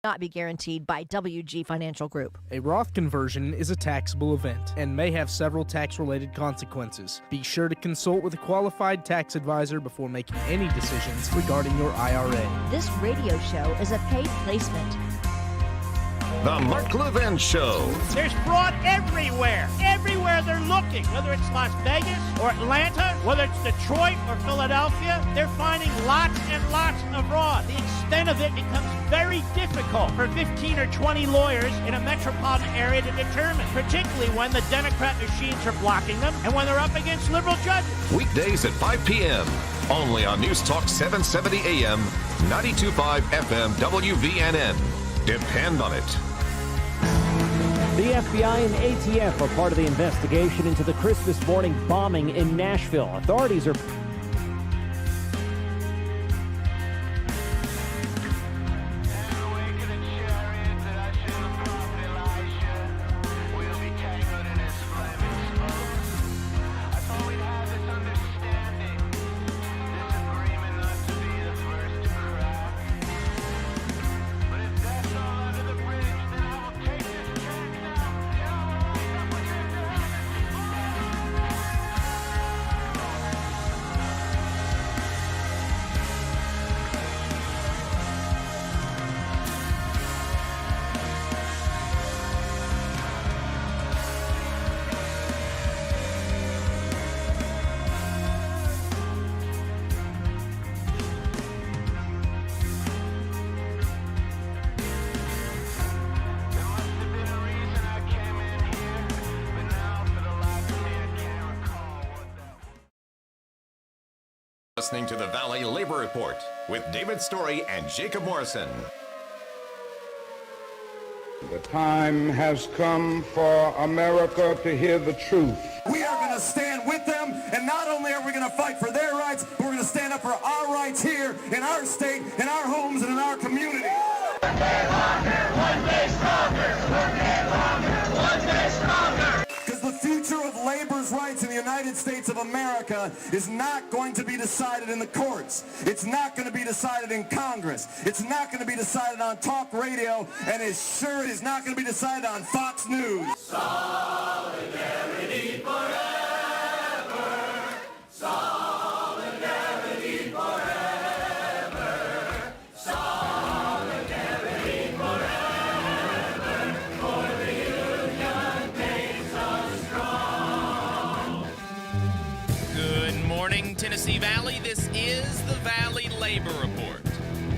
not be guaranteed by WG Financial Group. A Roth conversion is a taxable event and may have several tax-related consequences. Be sure to consult with a qualified tax advisor before making any decisions regarding your IRA. This radio show is a paid placement. The Mark Levin Show. There's fraud everywhere. Everywhere they're looking. Whether it's Las Vegas or Atlanta, whether it's Detroit or Philadelphia, they're finding lots and lots of fraud. The extent of it becomes very difficult for 15 or 20 lawyers in a metropolitan area to determine, particularly when the Democrat machines are blocking them and when they're up against liberal judges. Weekdays at 5 p.m. Only on News Talk 770 AM, 92.5 FM WVNN. Depend on it. The FBI and ATF are part of the investigation into the Christmas morning bombing in Nashville. Authorities are listening to the Valley Labor Report with David Story and Jacob Morrison. The time has come for America to hear the truth. We are going to stand with them, and not only are we going to fight for their rights, but we're going to stand up for our rights here in our state, in our homes, and in our community. One day longer, one day stronger. One day longer, one day stronger. Because the future of labor's rights in the United States of America is not going to be decided in the courts. It's not going to be decided in Congress. It's not going to be decided on talk radio, and it sure is not going to be decided on Fox News. Solidarity forever. Solidarity forever. Solidarity forever. For the union makes us strong. Good morning, Tennessee Valley. This is the Valley Labor Report.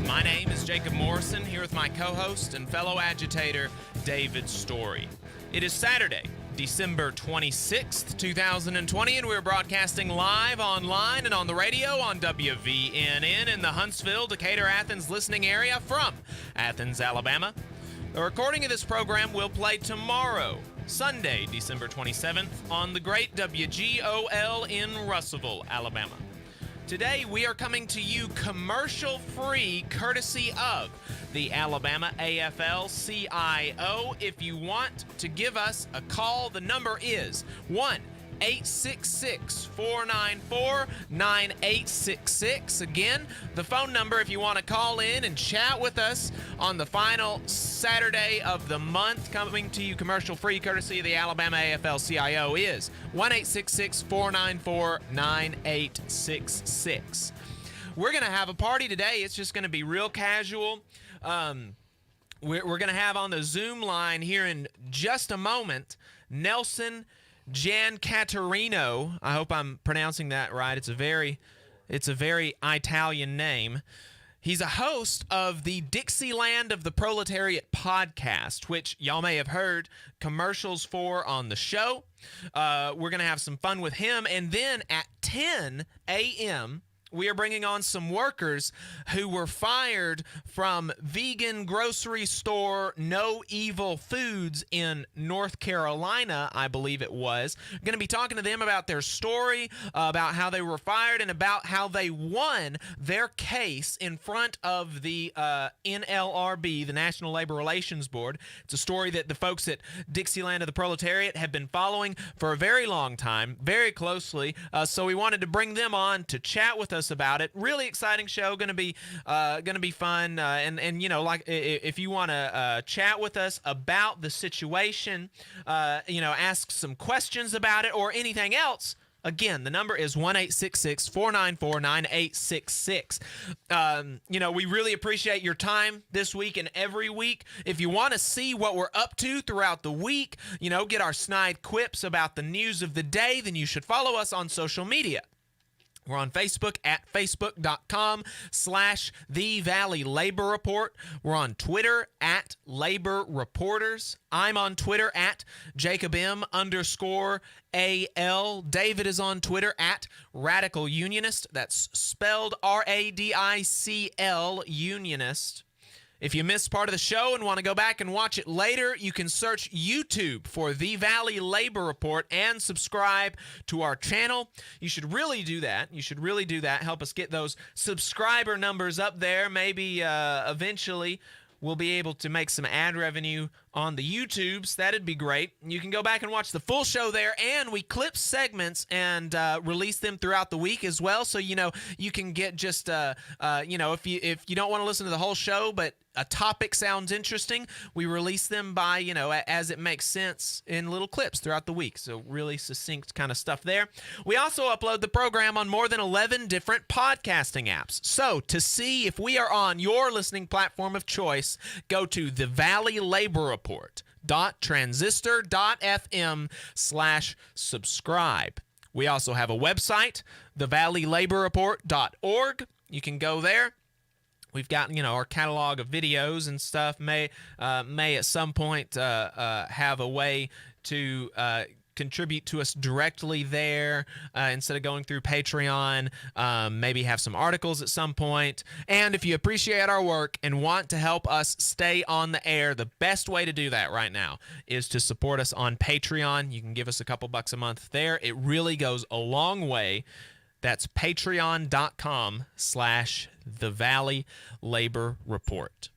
My name is Jacob Morrison, here with my co-host and fellow agitator, David Story. It is Saturday, December 26th, 2020, and we're broadcasting live online and on the radio on WVNN in the Huntsville, Decatur, Athens listening area from Athens, Alabama. The recording of this program will play tomorrow, Sunday, December 27th, on the great WGOL in Russellville, Alabama. Today, we are coming to you commercial-free, courtesy of the Alabama AFL-CIO. If you want to give us a call, the number is 1-866-494-9866. Again, the phone number if you want to call in and chat with us on the final Saturday of the month, coming to you commercial-free, courtesy of the Alabama AFL-CIO, is 1-866-494-9866. We're going to have a party today. It's just going to be real casual. We're going to have on the Zoom line here in just a moment Nelson Giancaterino. I hope I'm pronouncing that right. It's a very Italian name. He's a host of the Dixieland of the Proletariat podcast, which y'all may have heard commercials for on the show. We're going to have some fun with him. And then at 10 a.m., we are bringing on some workers who were fired from vegan grocery store No Evil Foods in North Carolina, I believe it was. Going to be talking to them about their story, about how they were fired, and about how they won their case in front of the NLRB, the National Labor Relations Board. It's a story that the folks at Dixieland of the Proletariat have been following for a very long time, very closely. So we wanted to bring them on to chat with us us about it. Really exciting show, gonna be fun. And like if you want to chat with us about the situation, ask some questions about it or anything else. Again, the number is 1-866-494-9866. We really appreciate your time this week and every week. If you want to see what we're up to throughout the week, get our snide quips about the news of the day, then you should follow us on social media. We're on Facebook at facebook.com/The Valley Labor Report. We're on Twitter at Labor Reporters. I'm on Twitter at JacobM_AL. David is on Twitter at Radical Unionist. That's spelled RADICL Unionist. If you missed part of the show and want to go back and watch it later, you can search YouTube for The Valley Labor Report and subscribe to our channel. You should really do that. Help us get those subscriber numbers up there. Maybe eventually we'll be able to make some ad revenue on the YouTubes. That'd be great. You can go back and watch the full show there, and we clip segments and release them throughout the week as well. So you can get just if you don't want to listen to the whole show, but a topic sounds interesting, we release them by as it makes sense in little clips throughout the week. So really succinct kind of stuff there. We also upload the program on more than 11 different podcasting apps. So to see if we are on your listening platform of choice, go to the Valley Labor Report .transistor.fm/subscribe. We also have a website, thevalleylaborreport.org. You can go there. We've got, our catalog of videos and stuff. May at some point have a way to contribute to us directly there instead of going through Patreon. Maybe have some articles at some point. And if you appreciate our work and want to help us stay on the air, the best way to do that right now is to support us on Patreon. You can give us a couple bucks a month there. It really goes a long way. That's patreon.com/The Valley Labor Report.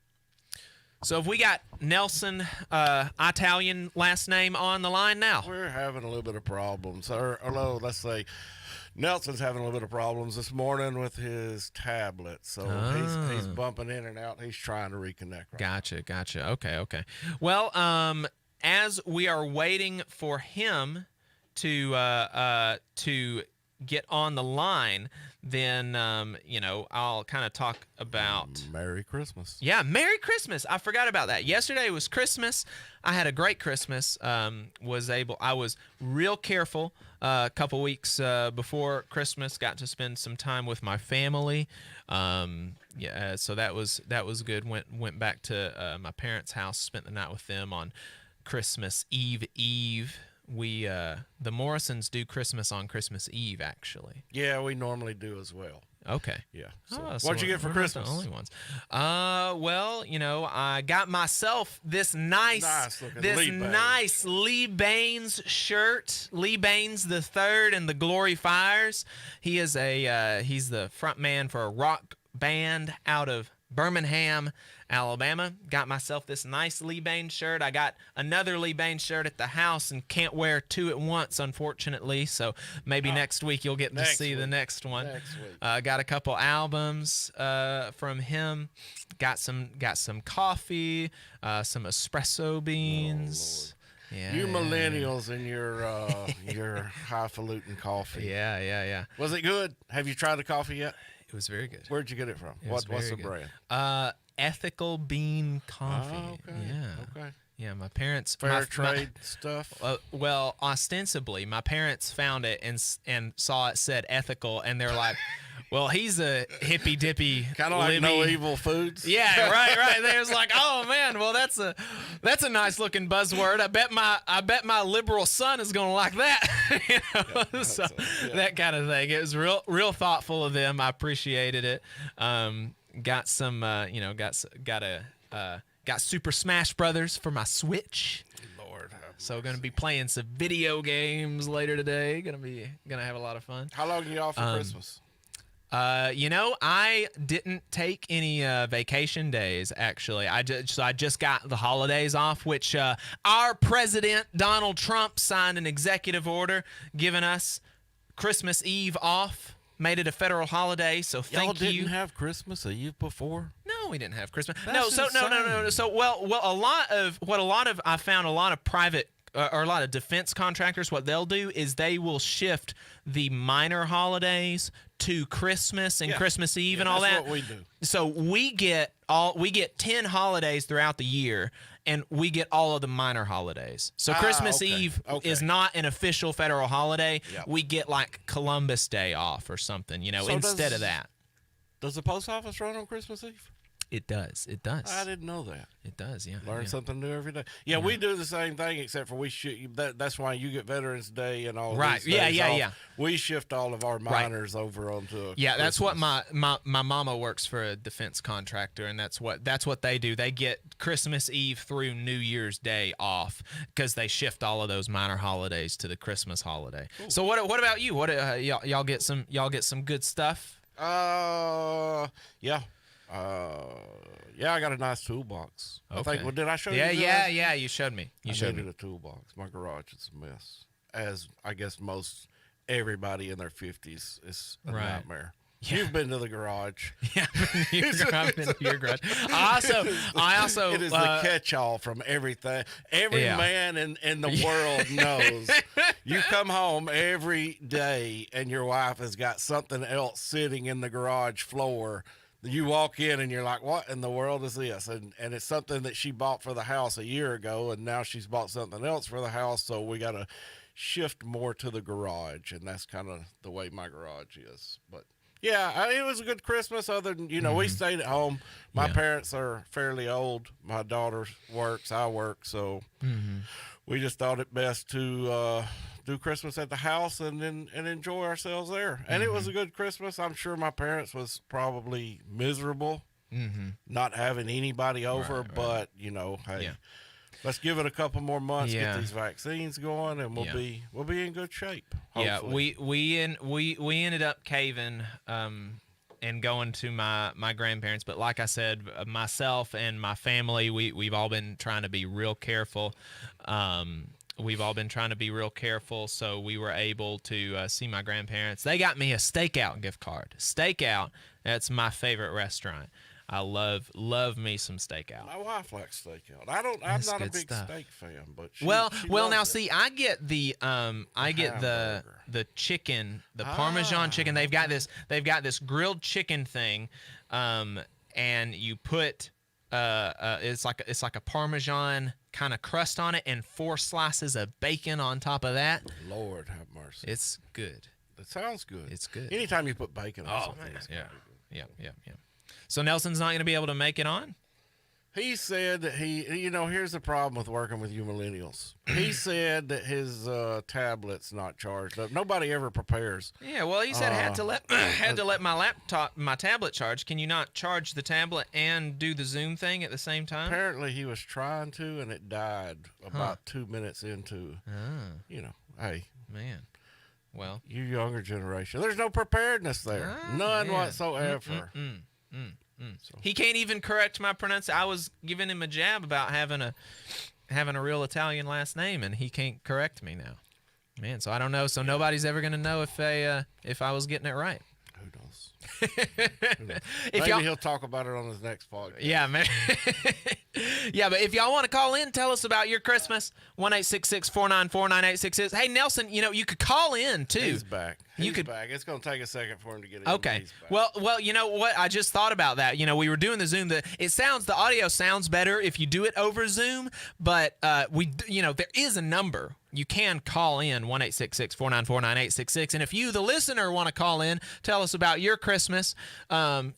So have we got Nelson, Italian last name, on the line now? We're having a little bit of problems. Or no, let's say Nelson's having a little bit of problems this morning with his tablet. So he's bumping in and out. He's trying to reconnect. Right Gotcha. Okay. Well, as we are waiting for him to get on the line, then I'll kind of talk about Merry Christmas. Yeah, Merry Christmas. I forgot about that. Yesterday was Christmas. I had a great Christmas. I was real careful a couple weeks before Christmas. Got to spend some time with my family. So that was good. Went back to my parents' house, spent the night with them on Christmas Eve. We the Morrisons do Christmas on Christmas Eve, actually. Yeah, we normally do as well. Okay. Yeah. So what'd you get for Christmas? The only ones. Well, I got myself this nice Lee Baines shirt. Lee Baines III and the Glory Fires. He is he's the front man for a rock band out of Birmingham, Alabama. Got myself this nice Lee Baines shirt. I got another Lee Baines shirt at the house and can't wear two at once, unfortunately. So maybe next week you'll get to see the next one. Got a couple albums from him. Got some coffee, some espresso beans. Yeah, you millennials and your highfalutin coffee. Yeah. Was it good? Have you tried the coffee yet? It was very good. Where'd you get it from? What's the brand? Ethical Bean Coffee. Oh, okay. Yeah. Okay. Yeah, my parents fair trade stuff. Well, ostensibly, my parents found it and saw it said ethical, and they're like, "Well, he's a hippy dippy kind of like No Evil Foods." Yeah, right. They was like, "Oh man, well that's a nice looking buzzword. I bet my liberal son is gonna like that." That kind of thing. It was real thoughtful of them. I appreciated it. Got some, got Super Smash Brothers for my Switch. Lord, so gonna be playing some video games later today. Gonna have a lot of fun. How long are you off for Christmas? I didn't take any vacation days, actually. I just got the holidays off, which our president, Donald Trump, signed an executive order giving us Christmas Eve off. made it a federal holiday. So thank you. Y'all didn't have Christmas Eve before? No, we didn't have Christmas. That's No. insane. So I found a lot of private or a lot of defense contractors, what they'll do is they will shift the minor holidays to Christmas and Christmas Eve and all that. That's what we do. So we get 10 holidays throughout the year, and we get all of the minor holidays. So Christmas Eve is not an official federal holiday. Yep. We get like Columbus Day off or something, So instead of that. Does the post office run on Christmas Eve? It does. It does. I didn't know that. It does, yeah. Learn something new every day. Yeah, we do the same thing, except for we that's why you get Veterans Day and all right. these days off. Yeah. We shift all of our minors over onto that's what Christmas. my mama works for a defense contractor, and that's what they do. They get Christmas Eve through New Year's Day off because they shift all of those minor holidays to the Christmas holiday. Cool. So what about you? What y'all get some good stuff? Yeah, I got a nice toolbox. Okay. I think. Well, did I show you? Yeah. You showed me. I needed a toolbox. My garage is a mess, as I guess most everybody in their 50s is a nightmare. Yeah. You've been to the garage. Yeah, I've been to your garage. I also. It is the catch-all from everything. Every man in the world knows. You come home every day, and your wife has got something else sitting in the garage floor. You walk in and you're like, what in the world is this? And it's something that she bought for the house a year ago, and now she's bought something else for the house, so we got to shift more to the garage, and that's kind of the way my garage is. But, yeah, it was a good Christmas other than, we stayed at home. My parents are fairly old. My daughter works, I work, so we just thought it best to do Christmas at the house and enjoy ourselves there. And it was a good Christmas. I'm sure my parents was probably miserable not having anybody over, but hey, let's give it a couple more months, get these vaccines going, and we'll be in good shape. Hopefully. Yeah, we ended up caving and going to my grandparents, but like I said, myself and my family, we've all been trying to be real careful. So we were able to see my grandparents. They got me a Stakeout gift card. Stakeout, that's my favorite restaurant. I love me some Stakeout. My wife likes Stakeout. I'm not a big steak fan, but she now loves see, I get the chicken, the Parmesan chicken. They've got this grilled chicken thing, and you put it's like a Parmesan kind of crust on it and 4 slices of bacon on top of that. Lord have mercy. It's good. It sounds good. It's good. Anytime you put bacon on something, man. it's Yeah. So Nelson's not going to be able to make it on? He said that here's the problem with working with you millennials. He said that his tablet's not charged up. Nobody ever prepares. Yeah, well, he said had to let my tablet charge. Can you not charge the tablet and do the Zoom thing at the same time? Apparently he was trying to, and it died about 2 minutes into. Hey, man. Well, you younger generation, there's no prepreparedness there. None whatsoever. So. He can't even correct my pronunciation. I was giving him a jab about having a real Italian last name, and he can't correct me now. Man, so I don't know. So nobody's ever going to know if I was getting it right. Who knows? Maybe he'll talk about it on his next podcast. Yeah, man. Yeah, but if y'all want to call in, tell us about your Christmas. 1-866-494-9866. Hey, Nelson, you could call in too. He's back. He's back. It's going to take a second for him to get in. Okay. Well, you know what? I just thought about that. We were doing the Zoom. The audio sounds better if you do it over Zoom, but there is a number. You can call in 1-866-494-9866, and if you, the listener, want to call in, tell us about your Christmas. Feel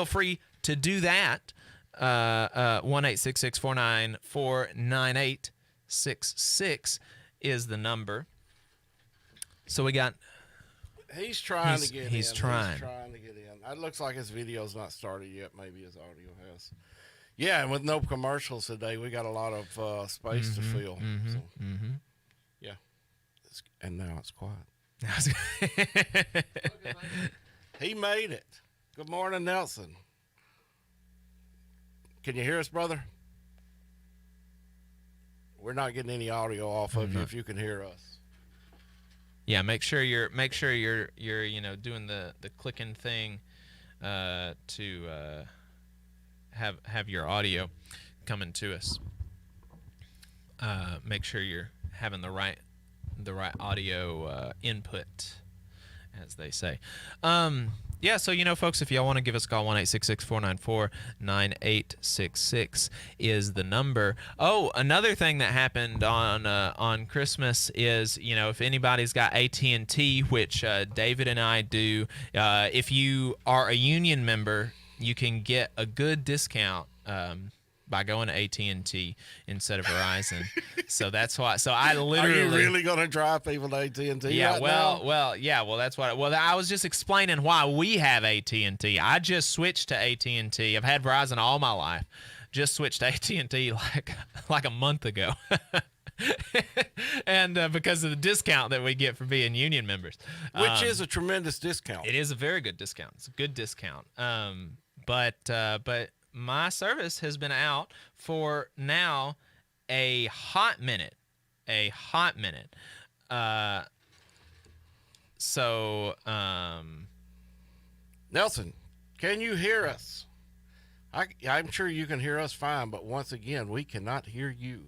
free to do that. 1-866-494-9866 is the number. So we got. He's trying to get in. He's trying to get in. It looks like his video's not started yet. Maybe his audio has. Yeah, and with no commercials today, we got a lot of space to fill. Yeah. And now it's quiet. He made it. Good morning, Nelson. Can you hear us, brother? We're not getting any audio off of you if you can hear us. Yeah, make sure you're doing the clicking thing to have your audio coming to us. Make sure you're having the right audio input, as they say. Yeah, so folks, if y'all want to give us a call, 1-866-494-9866 is the number. Oh, another thing that happened on Christmas is, if anybody's got AT&T, which David and I do, if you are a union member, you can get a good discount by going to AT&T instead of Verizon. So that's why. So I literally. Are you really going to drive people to AT&T? Yeah. Right Well. now? Yeah. Well, that's what. Well, I was just explaining why we have AT&T. I just switched to AT&T. I've had Verizon all my life. Just switched to AT&T like a month ago. And because of the discount that we get for being union members, which is a tremendous discount. It is a very good discount. It's a good discount. But my service has been out for now a hot minute. Nelson, can you hear us? I'm sure you can hear us fine, but once again, we cannot hear you.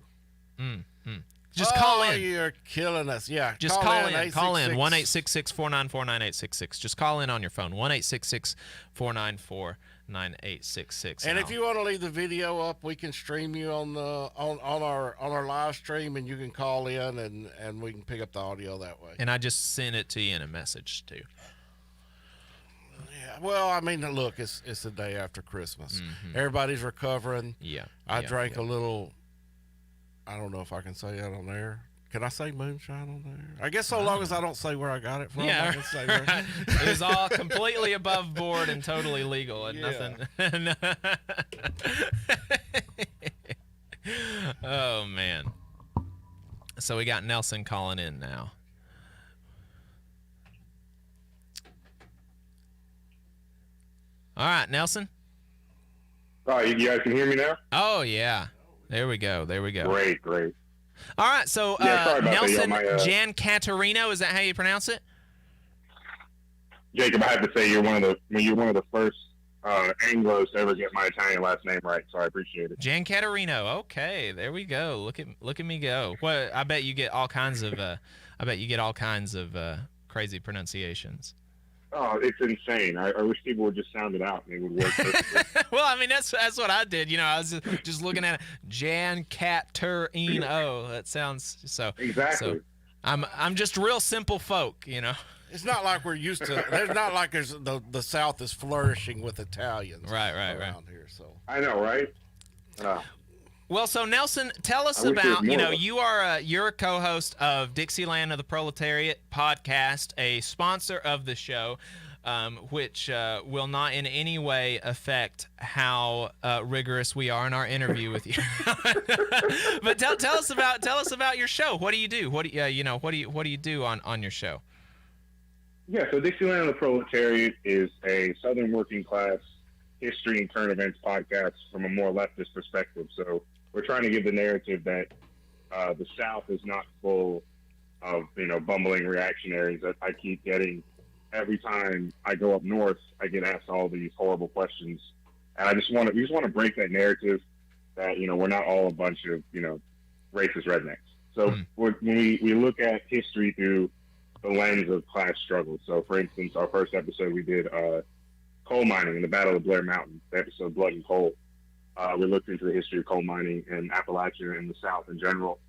Just call in. You're killing us. Yeah. Just call in. Call in. 1-866-494-9866. Just call in on your phone. 1-866-494-9866. And if you want to leave the video up, we can stream you on our live stream, and you can call in and we can pick up the audio that way. And I just sent it to you in a message too. Yeah. Well, I mean, look, it's the day after Christmas. Everybody's recovering. Yeah. I drank a little. I don't know if I can say that on there. Can I say moonshine on there? I guess so long as I don't say where I got it from. Yeah, I can say where. It was all completely above board and totally legal and nothing. Oh, man. So we got Nelson calling in now. All right, Nelson. All right, you guys can hear me now? Oh, yeah. There we go. Great. All right, so Nelson Giancaterino, is that how you pronounce it? Jacob, I have to say you're one of the first Anglos to ever get my Italian last name right, so I appreciate it. Giancaterino. Okay, there we go. Look at me go. Well, I bet you get all kinds of crazy pronunciations. Oh, it's insane. I wish people would just sound it out and it would work perfectly. Well, I mean, that's what I did. I was just looking at it. Giancaterino. That sounds so. Exactly. So I'm just real simple folk, It's not like we're used to. There's not like the South is flourishing with Italians. Right. Around here, so. I know, right? Well, so Nelson, tell us about, you're a co-host of Dixieland of the Proletariat podcast, a sponsor of the show, which will not in any way affect how rigorous we are in our interview with you. But tell us about your show. What do you do? What do you do on your show? Yeah, so Dixieland of the Proletariat is a Southern working class history and current events podcast from a more leftist perspective. So we're trying to give the narrative that the South is not full of, bumbling reactionaries that I keep getting every time I go up north. I get asked all these horrible questions, and we just want to break that narrative that we're not all a bunch of racist rednecks. So when we look at history through the lens of class struggle. So, for instance, our first episode we did coal mining in the Battle of Blair Mountain, the episode Blood and Coal. We looked into the history of coal mining in Appalachia and the South in general.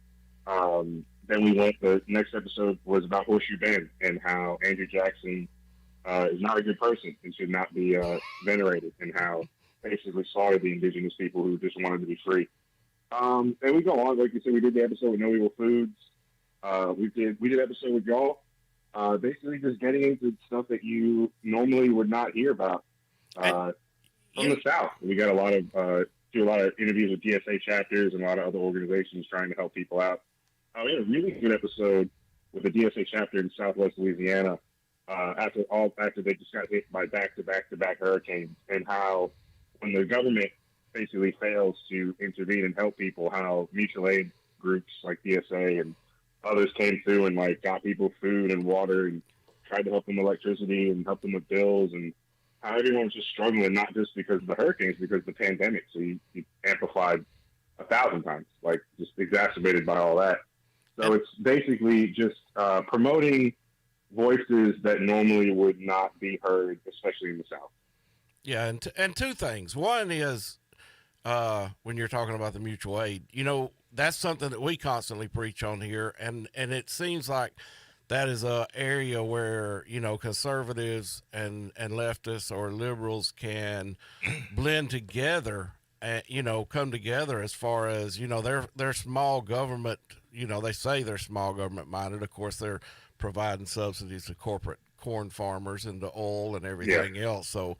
Then the next episode was about Horseshoe Bend and how Andrew Jackson is not a good person and should not be venerated, and how basically slaughtered the indigenous people who just wanted to be free. And we go on, like you said, we did the episode with No Evil Foods. We did an episode with y'all, basically just getting into stuff that you normally would not hear about. From the South, we got do a lot of interviews with DSA chapters and a lot of other organizations trying to help people out. We had a really good episode with the DSA chapter in Southwest Louisiana after they just got hit by back-to-back hurricanes, and how when the government basically fails to intervene and help people, how mutual aid groups like DSA and others came through and like got people food and water and tried to help them with electricity and help them with bills, and how everyone was just struggling, not just because of the hurricanes, because of the pandemic. So you amplified 1,000 times, like just exacerbated by all that. So it's basically just promoting voices that normally would not be heard, especially in the South. Yeah, and two things. One is when you're talking about the mutual aid, that's something that we constantly preach on here, and it seems like that is a area where conservatives and leftists or liberals can blend together, and come together as far as they're small government. They say they're small government minded. Of course, they're providing subsidies to corporate corn farmers and to oil and everything else. So,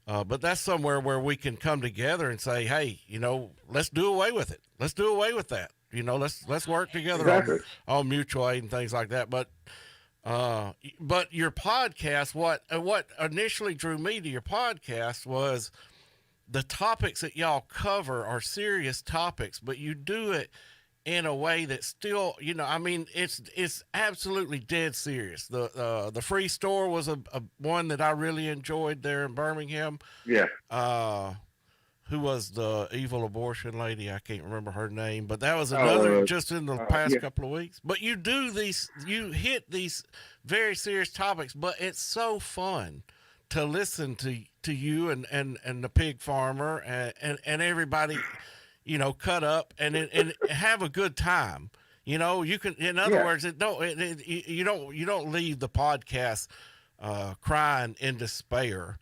but that's somewhere where we can come together and say, hey, let's do away with it. Let's do away with that. Let's work together on mutual aid and things like that. But your podcast, what initially drew me to your podcast was the topics that y'all cover are serious topics, but you do it in a way that still, it's absolutely dead serious. The free store was a one that I really enjoyed there in Birmingham. Yeah. Who was the evil abortion lady? I can't remember her name, but that was another just in the past couple of weeks. But you hit these very serious topics, but it's so fun to listen to you and the pig farmer and everybody, cut up and have a good time. You can, in other words, you don't leave the podcast crying in despair,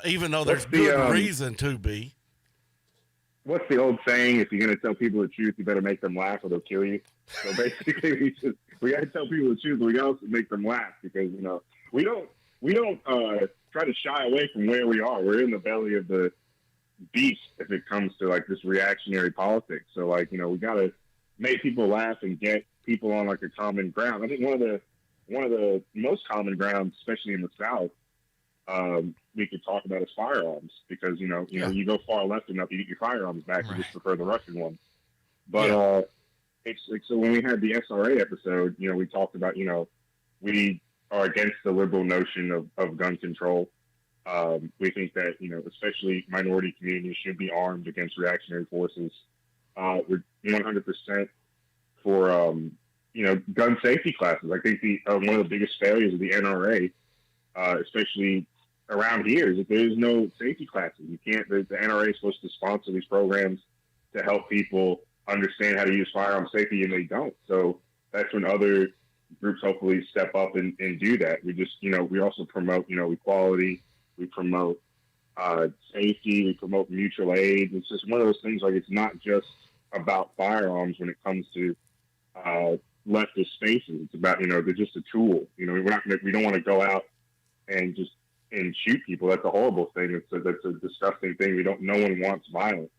even though there's good reason to be. What's the old saying? If you're going to tell people the truth, you better make them laugh or they'll kill you. So basically, we got to tell people the truth, but we also make them laugh because we don't try to shy away from where we are. We're in the belly of the beast if it comes to like this reactionary politics. So like we got to make people laugh and get people on like a common ground. I think one of the most common grounds, especially in the South, we could talk about is firearms because you go far left enough, you get your firearms back. You just prefer the Russian ones. But it's like, so when we had the SRA episode, we talked about we are against the liberal notion of gun control. We think that especially minority communities should be armed against reactionary forces. We're 100% for gun safety classes. I think one of the biggest failures of the NRA, especially around here, is that there is no safety classes. You can't. The NRA is supposed to sponsor these programs to help people understand how to use firearm safety, and they don't. So that's when other groups hopefully step up and do that. We just, we also promote, equality. We promote safety. We promote mutual aid. It's just one of those things. Like it's not just about firearms when it comes to leftist spaces. It's about they're just a tool. We don't want to go out and shoot people. That's a horrible thing. That's a disgusting thing. No one wants violence.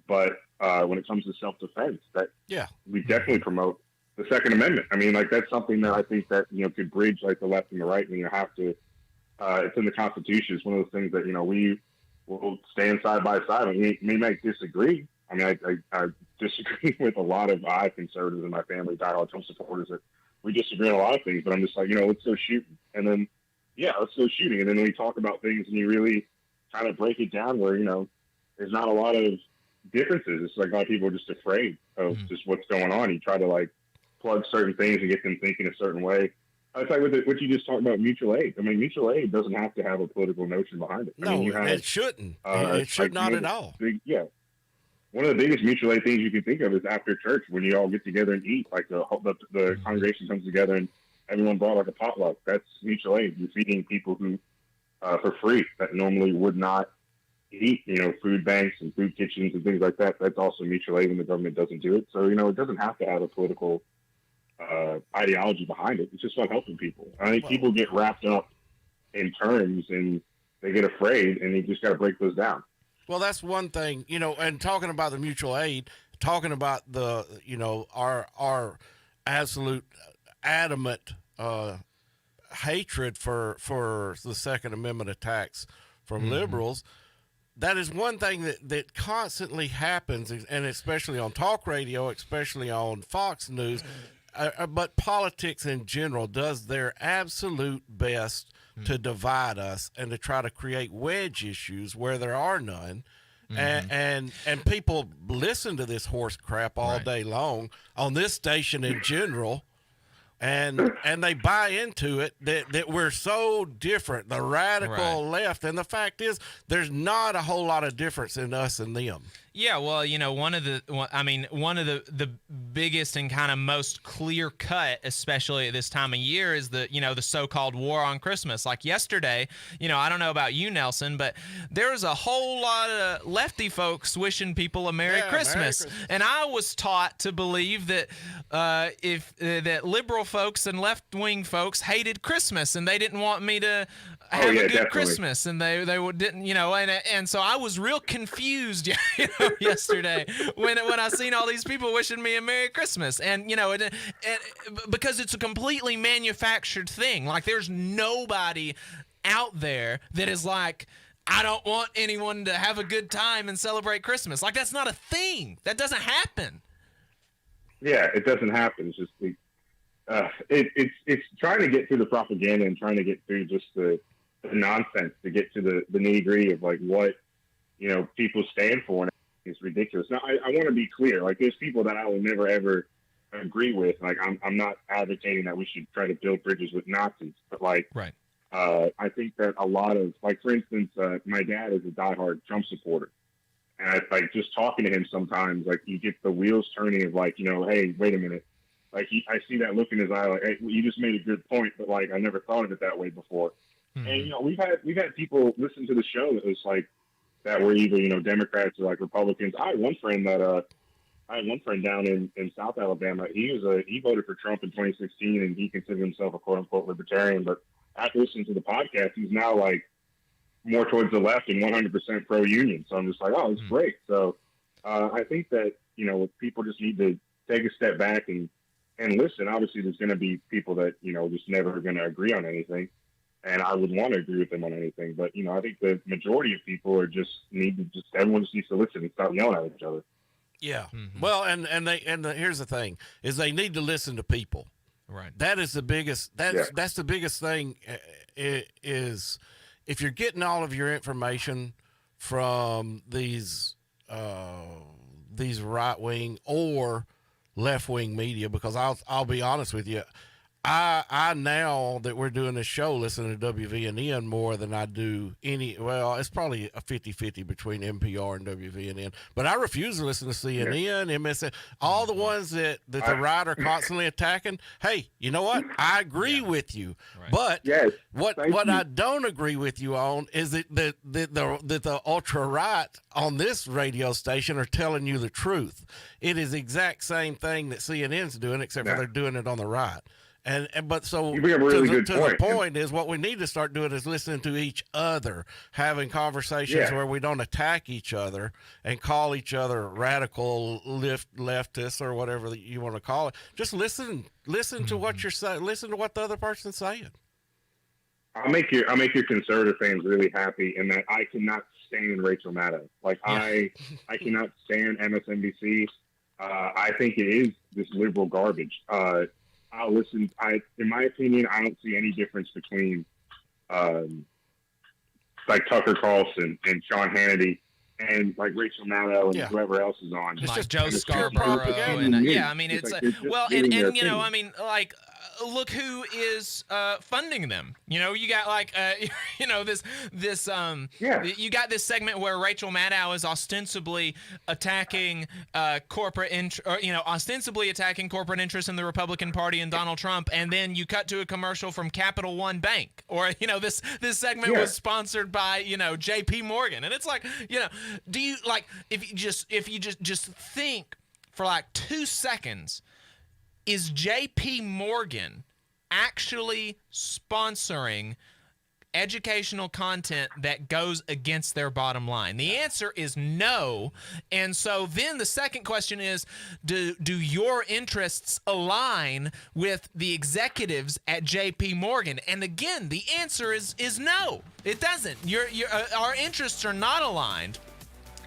But when it comes to self-defense, we definitely promote the Second Amendment. I mean, like that's something that I think that could bridge like the left and the right. And you have to. It's in the Constitution. It's one of those things that we will stand side by side. I mean, we might disagree. I mean, I disagree with a lot of conservatives in my family, diehard Trump supporters. That we disagree on a lot of things. But I'm just like, let's go shooting, and then let's go shooting, and then we talk about things, and you really kind of break it down where there's not a lot of differences. It's like a lot of people are just afraid of just what's going on. You try to like plug certain things and get them thinking a certain way. It's like with what you just talked about, mutual aid. I mean, mutual aid doesn't have to have a political notion behind it. No, it shouldn't. It should not at all. One of the biggest mutual aid things you can think of is after church when you all get together and eat. Like the congregation comes together and everyone brought like a potluck. That's mutual aid. You're feeding people who for free that normally would not eat. Food banks and food kitchens and things like that. That's also mutual aid, and the government doesn't do it. So it doesn't have to have a political ideology behind it. It's just about helping people. I think people get wrapped up in terms and they get afraid, and you just got to break those down. Well, that's one thing, and talking about the mutual aid, talking about the, our absolute adamant hatred for the Second Amendment attacks from liberals. That is one thing that constantly happens, and especially on talk radio, especially on Fox News. but politics in general does their absolute best to divide us and to try to create wedge issues where there are none. And people listen to this horse crap all day long on this station in general. And they buy into it that we're so different, the radical left. And the fact is, there's not a whole lot of difference in us and them. Yeah, well, one of the biggest and kind of most clear cut, especially at this time of year, is the so-called war on Christmas. Like yesterday, I don't know about you, Nelson, but there was a whole lot of lefty folks wishing people a Merry Christmas. And I was taught to believe that that liberal folks and left-wing folks hated Christmas and they didn't want me to have a good Christmas, and they didn't, and so I was real confused, yesterday when I seen all these people wishing me a Merry Christmas, and because it's a completely manufactured thing. Like, there's nobody out there that is like, I don't want anyone to have a good time and celebrate Christmas. Like, that's not a thing. That doesn't happen. Yeah, it doesn't happen. It's just it's trying to get through the propaganda and trying to get through just the nonsense to get to the nitty-gritty of like what people stand for. And it's ridiculous. Now, I want to be clear. Like, there's people that I will never ever agree with. Like, I'm not advocating that we should try to build bridges with Nazis, but like, I think that a lot of, like, for instance, my dad is a diehard Trump supporter, and I like just talking to him sometimes. Like, you get the wheels turning of like, hey, wait a minute. Like, I see that look in his eye. Like, hey, you just made a good point, but like, I never thought of it that way before. And we've had people listen to the show that was like that were either Democrats or like Republicans. I had one friend down in South Alabama. He voted for Trump in 2016, and he considered himself a quote unquote libertarian. But after listening to the podcast, he's now like more towards the left and 100% pro union. So I'm just like, oh, it's great. So I think that people just need to take a step back and listen. Obviously, there's going to be people that just never going to agree on anything. And I would want to agree with them on anything, but I think the majority of people everyone just needs to listen and stop yelling at each other. Yeah. Well, and here's the thing: is they need to listen to people. Right. That is the biggest. That's the biggest thing. Is if you're getting all of your information from these right wing or left wing media, because I'll be honest with you. I now that we're doing this show, listen to WVNN more than I do it's probably a 50-50 between NPR and WVNN, but I refuse to listen to CNN, MSN, all the ones that the right are constantly attacking. Hey, you know what? I agree with you, but what I don't agree with you on is that the ultra right on this radio station are telling you the truth. It is the exact same thing that CNN's doing, except for they're doing it on the right. But so you bring up a really good point. The point is what we need to start doing is listening to each other, having conversations where we don't attack each other and call each other radical leftists or whatever you want to call it. Just listen to what you're saying. Listen to what the other person's saying. I'll make your conservative fans really happy in that I cannot stand Rachel Maddow. Like I cannot stand MSNBC. I think it is this liberal garbage. I'll listen. In my opinion, I don't see any difference between like Tucker Carlson and Sean Hannity and like Rachel Maddow and whoever else is on. It's like Joe Scarborough. I mean, it's look who is funding them. You got like you got this segment where Rachel Maddow is ostensibly attacking corporate interests in the Republican Party and Donald Trump, and then you cut to a commercial from Capital One Bank, or this segment was sponsored by JP Morgan, and it's like do you like if you just think for like 2 seconds. Is J.P. Morgan actually sponsoring educational content that goes against their bottom line? The answer is no. And so then the second question is, do your interests align with the executives at J.P. Morgan? And again, the answer is no. It doesn't. Our interests are not aligned.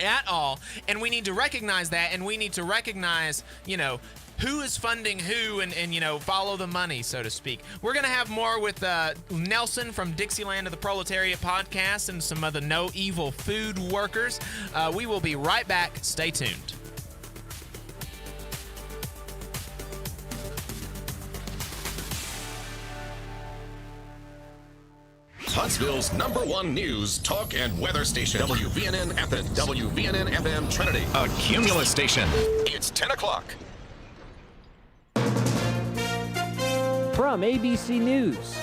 at all. And we need to recognize that, and we need to recognize, who is funding who and follow the money, so to speak. We're going to have more with Nelson from Dixieland of the Proletariat podcast and some of the No Evil food workers. We will be right back. Stay tuned. Huntsville's #1 news, talk, and weather station. WVNN Athens. WVNN FM Trinity. A Cumulus station. It's 10 o'clock. From ABC News,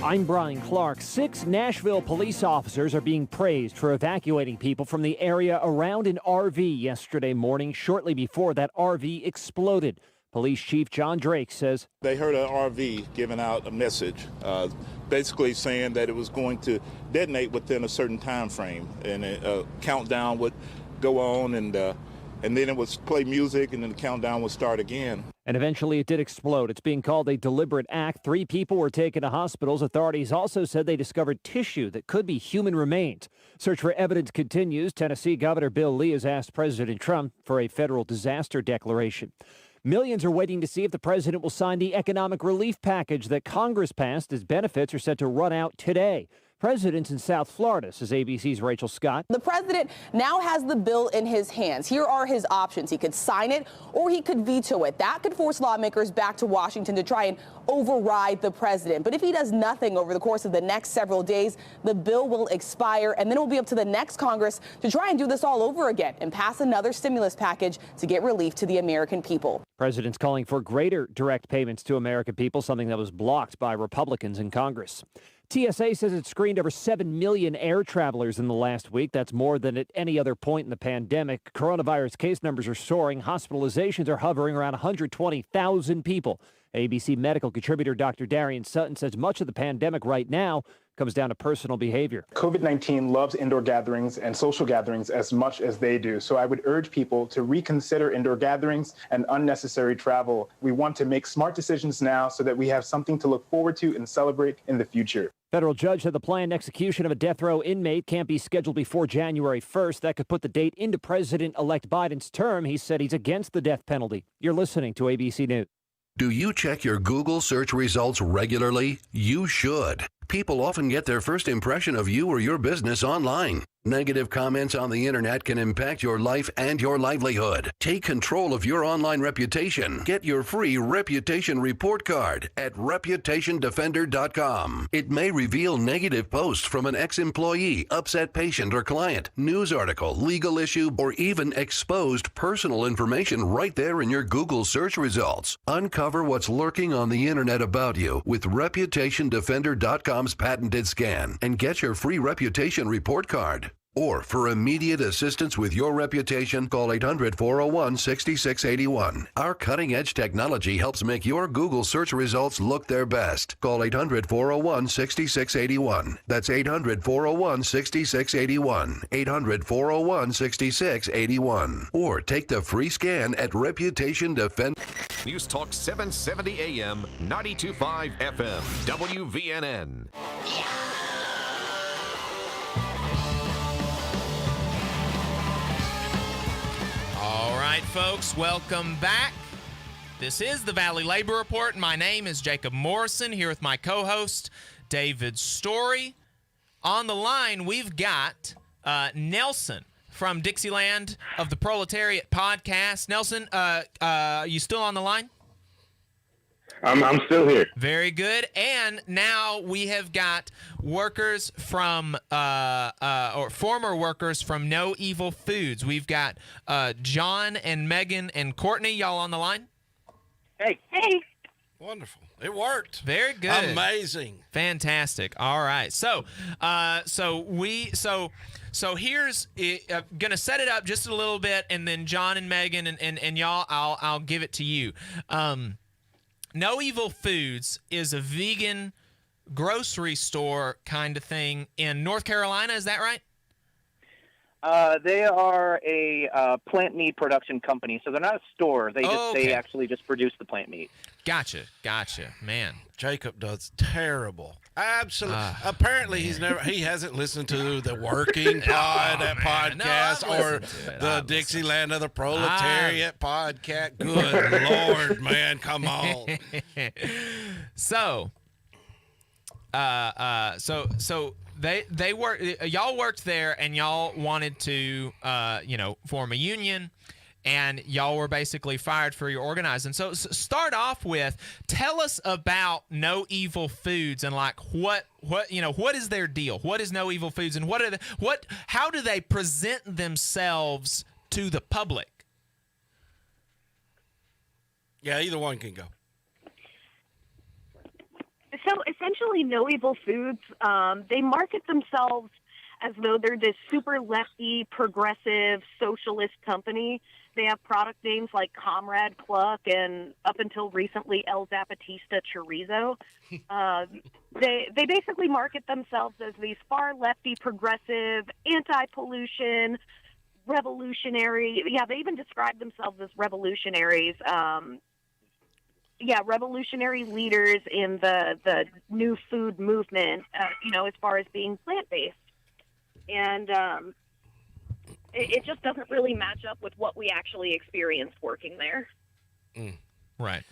I'm Brian Clark. 6 Nashville police officers are being praised for evacuating people from the area around an RV yesterday morning, shortly before that RV exploded. Police Chief John Drake says they heard an RV giving out a message, basically saying that it was going to detonate within a certain time frame, and a countdown would go on, and then it would play music, and then the countdown would start again. And eventually it did explode. It's being called a deliberate act. 3 people were taken to hospitals. Authorities also said they discovered tissue that could be human remains. Search for evidence continues. Tennessee Governor Bill Lee has asked President Trump for a federal disaster declaration. Millions are waiting to see if the president will sign the economic relief package that Congress passed, as benefits are set to run out today. Presidents in South Florida, says ABC's Rachel Scott. The president now has the bill in his hands. Here are his options. He could sign it or he could veto it. That could force lawmakers back to Washington to try and override the president. But if he does nothing over the course of the next several days, the bill will expire, and then it will be up to the next Congress to try and do this all over again and pass another stimulus package to get relief to the American people. President's calling for greater direct payments to American people, something that was blocked by Republicans in Congress. TSA says it screened over 7 million air travelers in the last week. That's more than at any other point in the pandemic. Coronavirus case numbers are soaring. Hospitalizations are hovering around 120,000 people. ABC medical contributor Dr. Darian Sutton says much of the pandemic right now comes down to personal behavior. COVID-19 loves indoor gatherings and social gatherings as much as they do. So I would urge people to reconsider indoor gatherings and unnecessary travel. We want to make smart decisions now so that we have something to look forward to and celebrate in the future. Federal judge said the planned execution of a death row inmate can't be scheduled before January 1st. That could put the date into President-elect Biden's term. He said he's against the death penalty. You're listening to ABC News. Do you check your Google search results regularly? You should. People often get their first impression of you or your business online. Negative comments on the internet can impact your life and your livelihood. Take control of your online reputation. Get your free reputation report card at reputationdefender.com. It may reveal negative posts from an ex-employee, upset patient or client, news article, legal issue, or even exposed personal information right there in your Google search results. Uncover what's lurking on the internet about you with reputationdefender.com's patented scan and get your free reputation report card. Or for immediate assistance with your reputation, call 800-401-6681. Our cutting-edge technology helps make your Google search results look their best. Call 800-401-6681. That's 800-401-6681. 800-401-6681. Or take the free scan at Reputation Defend. News Talk 770 AM, 92.5 FM, WVNN. All right, folks, welcome back. This is the Valley Labor Report. My name is Jacob Morrison, here with my co-host, David Story. On the line, we've got Nelson from Dixieland of the Proletariat podcast. Nelson, you still on the line? I'm still here. Very good. And now we have got workers from, or former workers from No Evil Foods. We've got John and Megan and Courtney. Y'all on the line? Hey. Wonderful. It worked. Very good. Amazing. Fantastic. All right. So here's gonna set it up just a little bit, and then John and Megan and y'all, I'll give it to you. No Evil Foods is a vegan grocery store kind of thing in North Carolina. Is that right? They are a plant meat production company, so they're not a store. They actually just produce the plant meat. Gotcha, man. Jacob does terrible. Absolutely. Apparently, he hasn't listened to the Working podcast or the Dixieland of the Proletariat podcast. Good Lord, man, come on. So they work. Y'all worked there, and y'all wanted to, form a union, and y'all were basically fired for your organizing. So start off with, tell us about No Evil Foods and like what is their deal? What is No Evil Foods, and how do they present themselves to the public? Yeah, either one can go. So essentially, No Evil Foods, they market themselves as though they're this super lefty, progressive, socialist company. They have product names like Comrade Cluck and, up until recently, El Zapatista Chorizo. They basically market themselves as these far lefty, progressive, anti-pollution, revolutionary. Yeah, they even describe themselves as revolutionaries. Revolutionary leaders in the new food movement, as far as being plant-based. And it just doesn't really match up with what we actually experienced working there. Right.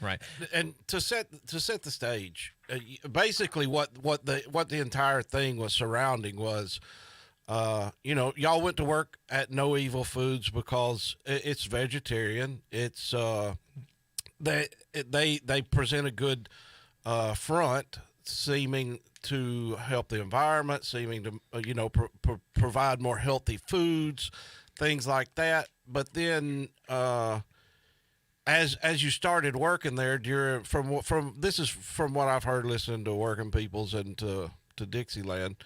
And to set the stage, basically what the entire thing was surrounding was, y'all went to work at No Evil Foods because it's vegetarian. It's they present a good front, seeming to help the environment, seeming to provide more healthy foods, things like that. But then as you started working there, from what I've heard listening to Working Peoples and to Dixieland,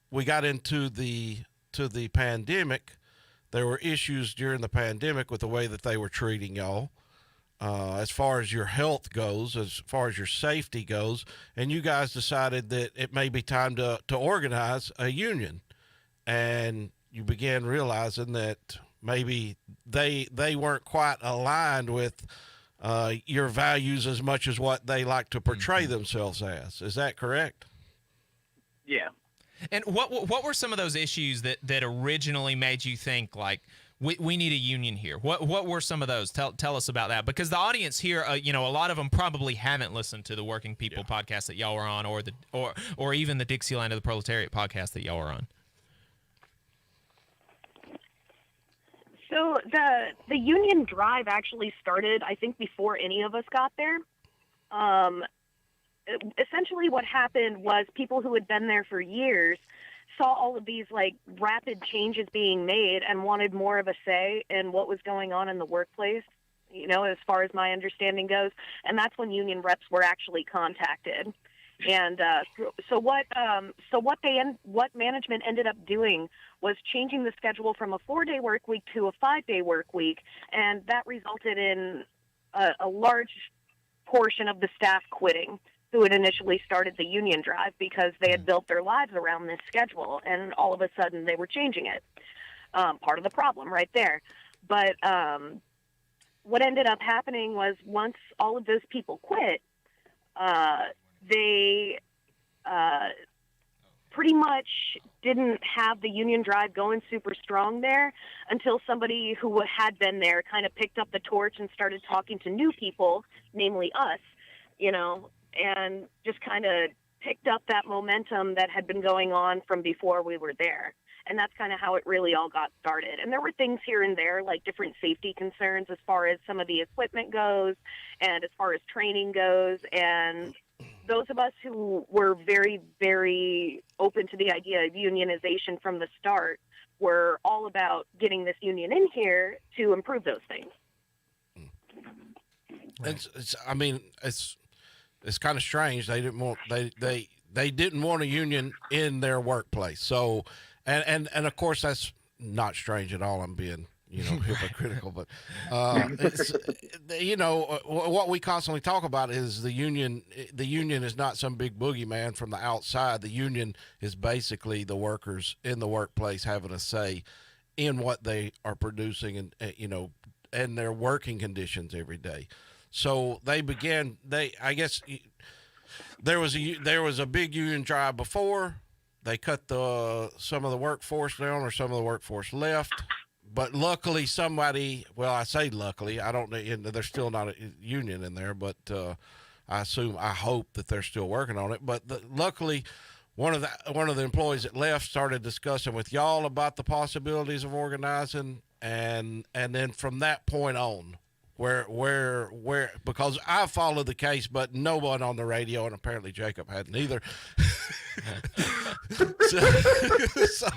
we got into the pandemic. There were issues during the pandemic with the way that they were treating y'all. As far as your health goes, as far as your safety goes, and you guys decided that it may be time to organize a union, and you began realizing that maybe they weren't quite aligned with your values as much as what they like to portray themselves as. Is that correct? Yeah. And what were some of those issues that originally made you think, like, we need a union here? What were some of those? Tell us about that, because the audience here, a lot of them probably haven't listened to the Working People podcast that y'all were on, or even the Dixieland of the Proletariat podcast that y'all were on. So the union drive actually started, I think, before any of us got there. Essentially what happened was people who had been there for years saw all of these like rapid changes being made and wanted more of a say in what was going on in the workplace, as far as my understanding goes. And that's when union reps were actually contacted. And what management ended up doing was changing the schedule from a 4-day work week to a 5-day work week. And that resulted in a large portion of the staff quitting, who had initially started the union drive, because they had built their lives around this schedule, and all of a sudden they were changing it. Part of the problem right there. But what ended up happening was, once all of those people quit, they pretty much didn't have the union drive going super strong there until somebody who had been there kind of picked up the torch and started talking to new people, namely us, and just kind of picked up that momentum that had been going on from before we were there. And that's kind of how it really all got started. And there were things here and there, like different safety concerns as far as some of the equipment goes and as far as training goes. And those of us who were very, very open to the idea of unionization from the start were all about getting this union in here to improve those things. It's kind of strange. They didn't want they didn't want a union in their workplace. So, and of course that's not strange at all. I'm being hypocritical, but it's, what we constantly talk about is the union. The union is not some big boogeyman from the outside. The union is basically the workers in the workplace having a say in what they are producing and and their working conditions every day. So I guess there was a big union drive before. They cut some of the workforce down, or some of the workforce left. But luckily, I say luckily, I don't know, there's still not a union in there, but I hope that they're still working on it. But luckily, one of the employees that left started discussing with y'all about the possibilities of organizing, and then from that point on, where because I followed the case, but no one on the radio, and apparently Jacob hadn't either.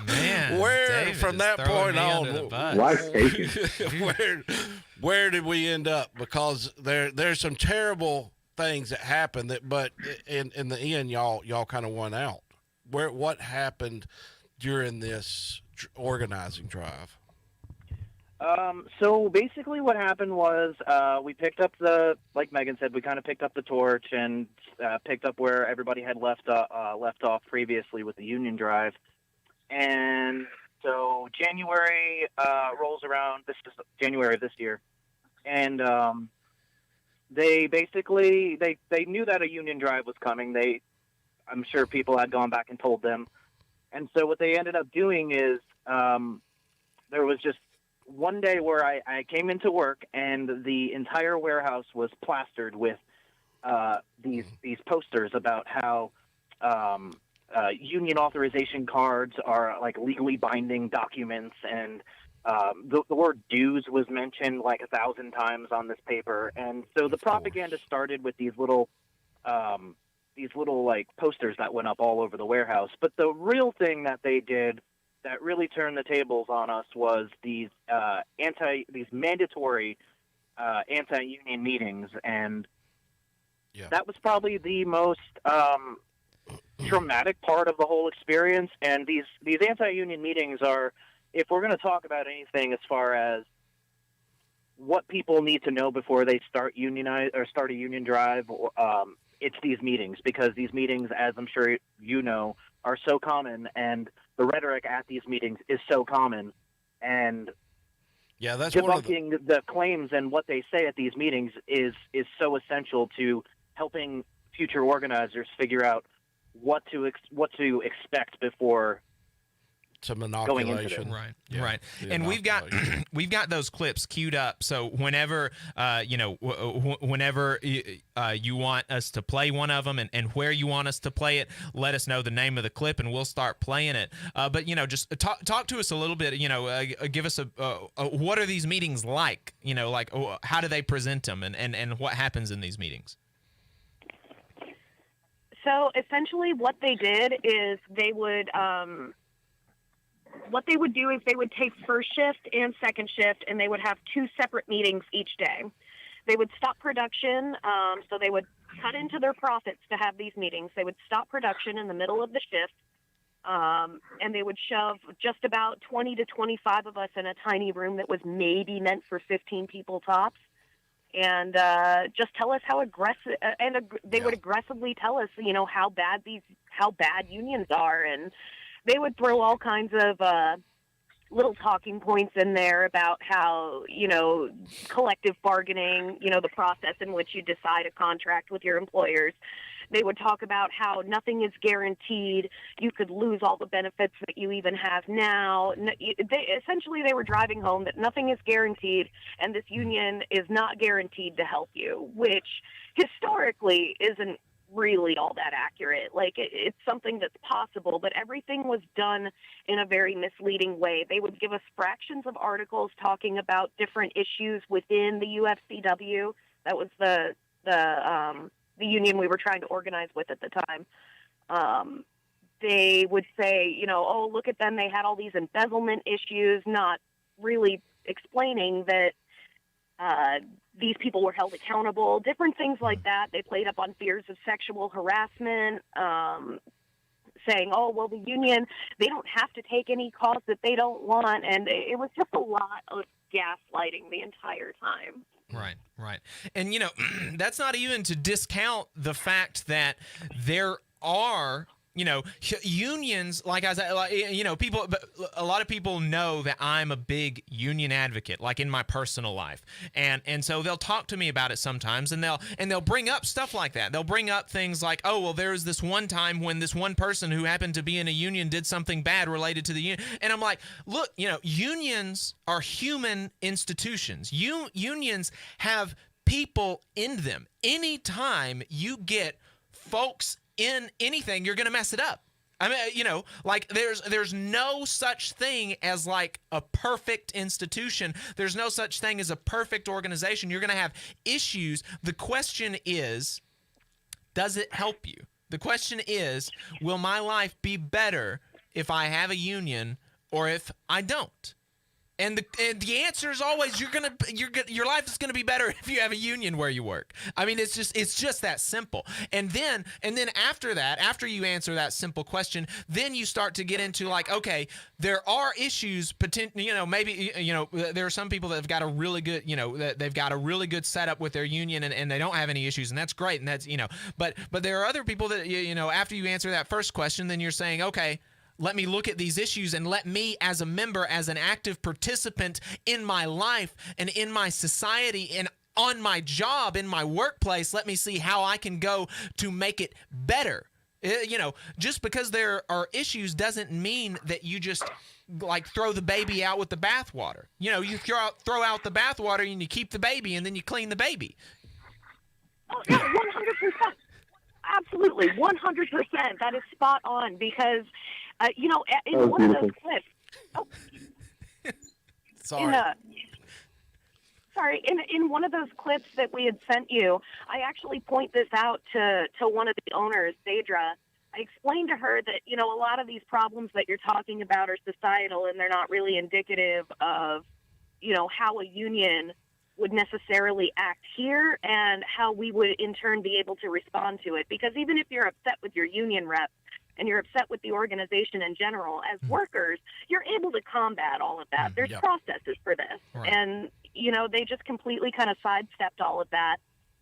Man, David from that point on, where did we end up? Because there's some terrible things that happened but in the end, y'all kind of won out. What happened during this organizing drive? So basically what happened was we picked up like Megan said, we kind of picked up the torch and picked up where everybody had left off previously with the union drive. And so January rolls around. This is January of this year. And they basically, they knew that a union drive was coming. I'm sure people had gone back and told them. And so what they ended up doing is there was just one day where I came into work and the entire warehouse was plastered with these posters about how union authorization cards are like legally binding documents, and the word dues was mentioned like 1,000 times on this paper. And so the propaganda started with these little like posters that went up all over the warehouse. But the real thing that they did that really turned the tables on us was these mandatory anti-union meetings, and that was probably the most traumatic part of the whole experience. And these anti-union meetings are, if we're going to talk about anything as far as what people need to know before they start a union drive, it's these meetings, because these meetings, as I'm sure you know, are so common, and the rhetoric at these meetings is so common, and that's debunking the claims and what they say at these meetings is so essential to helping future organizers figure out what to expect before some inoculation. Right. And we've got those clips queued up. So whenever whenever you want us to play one of them and where you want us to play it, let us know the name of the clip and we'll start playing it. But just talk to us a little bit. Give us what are these meetings like? Like how do they present them, and what happens in these meetings? So essentially, what they did is they would. What they would do is they would take first shift and second shift, and they would have two separate meetings each day. They would stop production, so they would cut into their profits to have these meetings. They would stop production in the middle of the shift, and they would shove just about 20 to 25 of us in a tiny room that was maybe meant for 15 people tops, and just tell us how aggressive. And they would aggressively tell us, how bad unions are, and they would throw all kinds of little talking points in there about how, collective bargaining, the process in which you decide a contract with your employers. They would talk about how nothing is guaranteed. You could lose all the benefits that you even have now. Essentially, they were driving home that nothing is guaranteed, and this union is not guaranteed to help you, which historically isn't really all that accurate. Like it's something that's possible, but everything was done in a very misleading way. They would give us fractions of articles talking about different issues within the UFCW. That was the union we were trying to organize with at the time. They would say, oh, look at them. They had all these embezzlement issues, not really explaining that these people were held accountable, different things like that. They played up on fears of sexual harassment, saying, oh, well, the union, they don't have to take any cause that they don't want. And it was just a lot of gaslighting the entire time. Right, right. And, that's not even to discount the fact that there are, unions, like I said, people, a lot of people know that I'm a big union advocate, like in my personal life. And so they'll talk to me about it sometimes, and they'll bring up stuff like that. They'll bring up things like, oh, well, there was this one time when this one person who happened to be in a union did something bad related to the union. And I'm like, look, unions are human institutions. Unions have people in them. Anytime you get folks in anything, you're going to mess it up. I mean, like there's no such thing as like a perfect institution. There's no such thing as a perfect organization. You're going to have issues. The question is, does it help you? The question is, will my life be better if I have a union or if I don't? And the answer is always your life is gonna be better if you have a union where you work. I mean, it's just that simple. And then after that, after you answer that simple question, then you start to get into like, okay, there are issues. Maybe there are some people that have got a really good, that they've got a really good setup with their union and they don't have any issues, and that's great. And that's but there are other people that after you answer that first question, then you're saying, okay, let me look at these issues and let me as a member, as an active participant in my life and in my society and on my job, in my workplace, let me see how I can go to make it better. Just because there are issues doesn't mean that you just like throw the baby out with the bathwater. You throw out the bathwater and you keep the baby and then you clean the baby. Oh, yeah, 100%. Absolutely, 100%. That is spot on because, in one of those clips. Oh, Sorry. In one of those clips that we had sent you, I actually point this out to one of the owners, Deidre. I explained to her that, a lot of these problems that you're talking about are societal and they're not really indicative of, how a union would necessarily act here and how we would in turn be able to respond to it. Because even if you're upset with your union rep and you're upset with the organization in general, as workers, you're able to combat all of that. There's processes for this. Right. And, they just completely kind of sidestepped all of that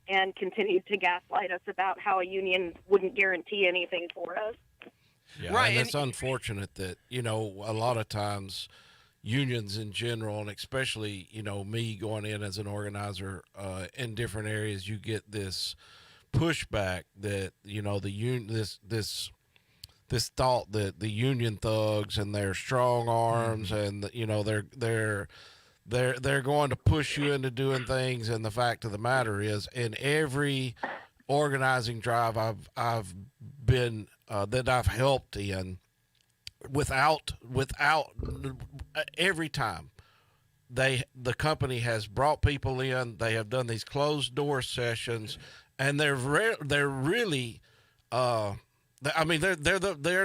and continued to gaslight us about how a union wouldn't guarantee anything for us. Yeah, right. And it's unfortunate that, a lot of times unions in general, and especially, me going in as an organizer in different areas, you get this pushback that, this thought that the union thugs and their strong arms and, they're going to push you into doing things. And the fact of the matter is, in every organizing drive I've been that I've helped in, without every time the company has brought people in, they have done these closed door sessions, and they're really they're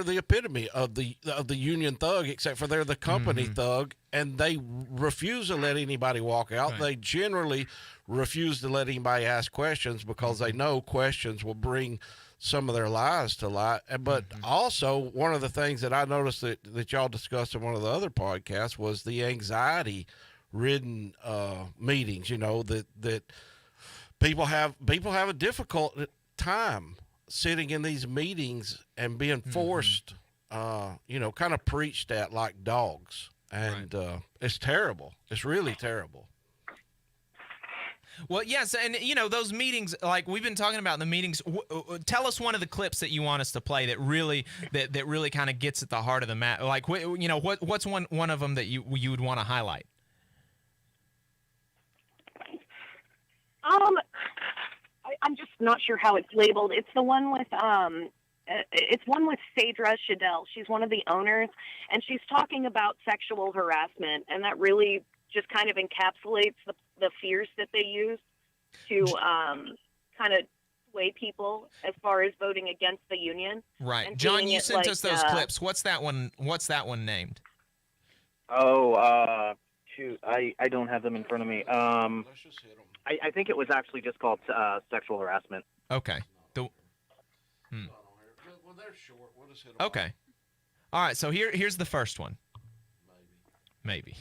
the epitome of the union thug, except for they're the company thug, and they refuse to let anybody walk out. Right. They generally refuse to let anybody ask questions because they know questions will bring some of their lies to light. But also, one of the things that I noticed that y'all discussed in one of the other podcasts was the anxiety-ridden meetings. That people have a difficult time sitting in these meetings and being forced, kind of preached at like dogs, and it's terrible. It's really terrible. Well, yes, and those meetings, like we've been talking about in the meetings. Tell us one of the clips that you want us to play that really kind of gets at the heart of the matter. Like, what's one of them that you would want to highlight? I'm just not sure how it's labeled. It's the one with Sadra Shadell. She's one of the owners, and she's talking about sexual harassment, and that really just kind of encapsulates the fears that they use to kind of sway people as far as voting against the union. Right. John, you sent us those clips. What's that one named? Oh, shoot. I don't have them in front of me. Let's just hit them. I think it was actually just called sexual harassment. Okay. Well, they're short. We'll just hit them. Okay. All right. So here's the first one. Maybe.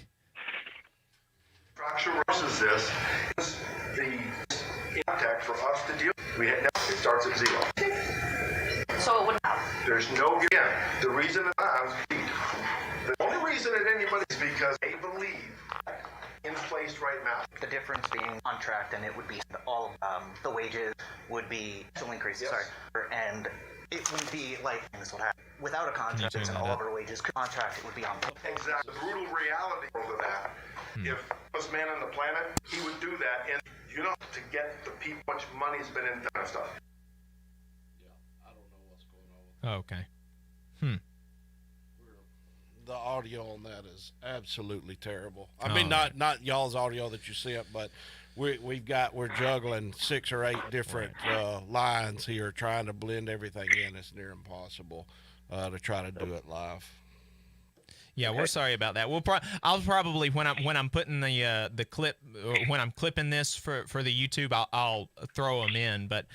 Versus this is the impact for us to deal. It starts at zero. So it would have. There's no again. The reason it has, the only reason that anybody is because they believe in place right now. The difference being contract, and it would be all the wages would be still increases. Yes. Sorry, and it would be like this would happen without a contract, and all of our wages contract. It would be on. Exactly. The brutal reality of that. If was man on the planet, he would do that, and you know, to get the people, much money's been in that stuff. Okay. The audio on that is absolutely terrible. I mean, not y'all's audio that you see up, but we're juggling 6 or 8 different lines here, trying to blend everything in. It's near impossible to try to do it live. Yeah, we're sorry about that. I'll probably when I'm putting the clip, when I'm clipping this for the YouTube, I'll throw them in. But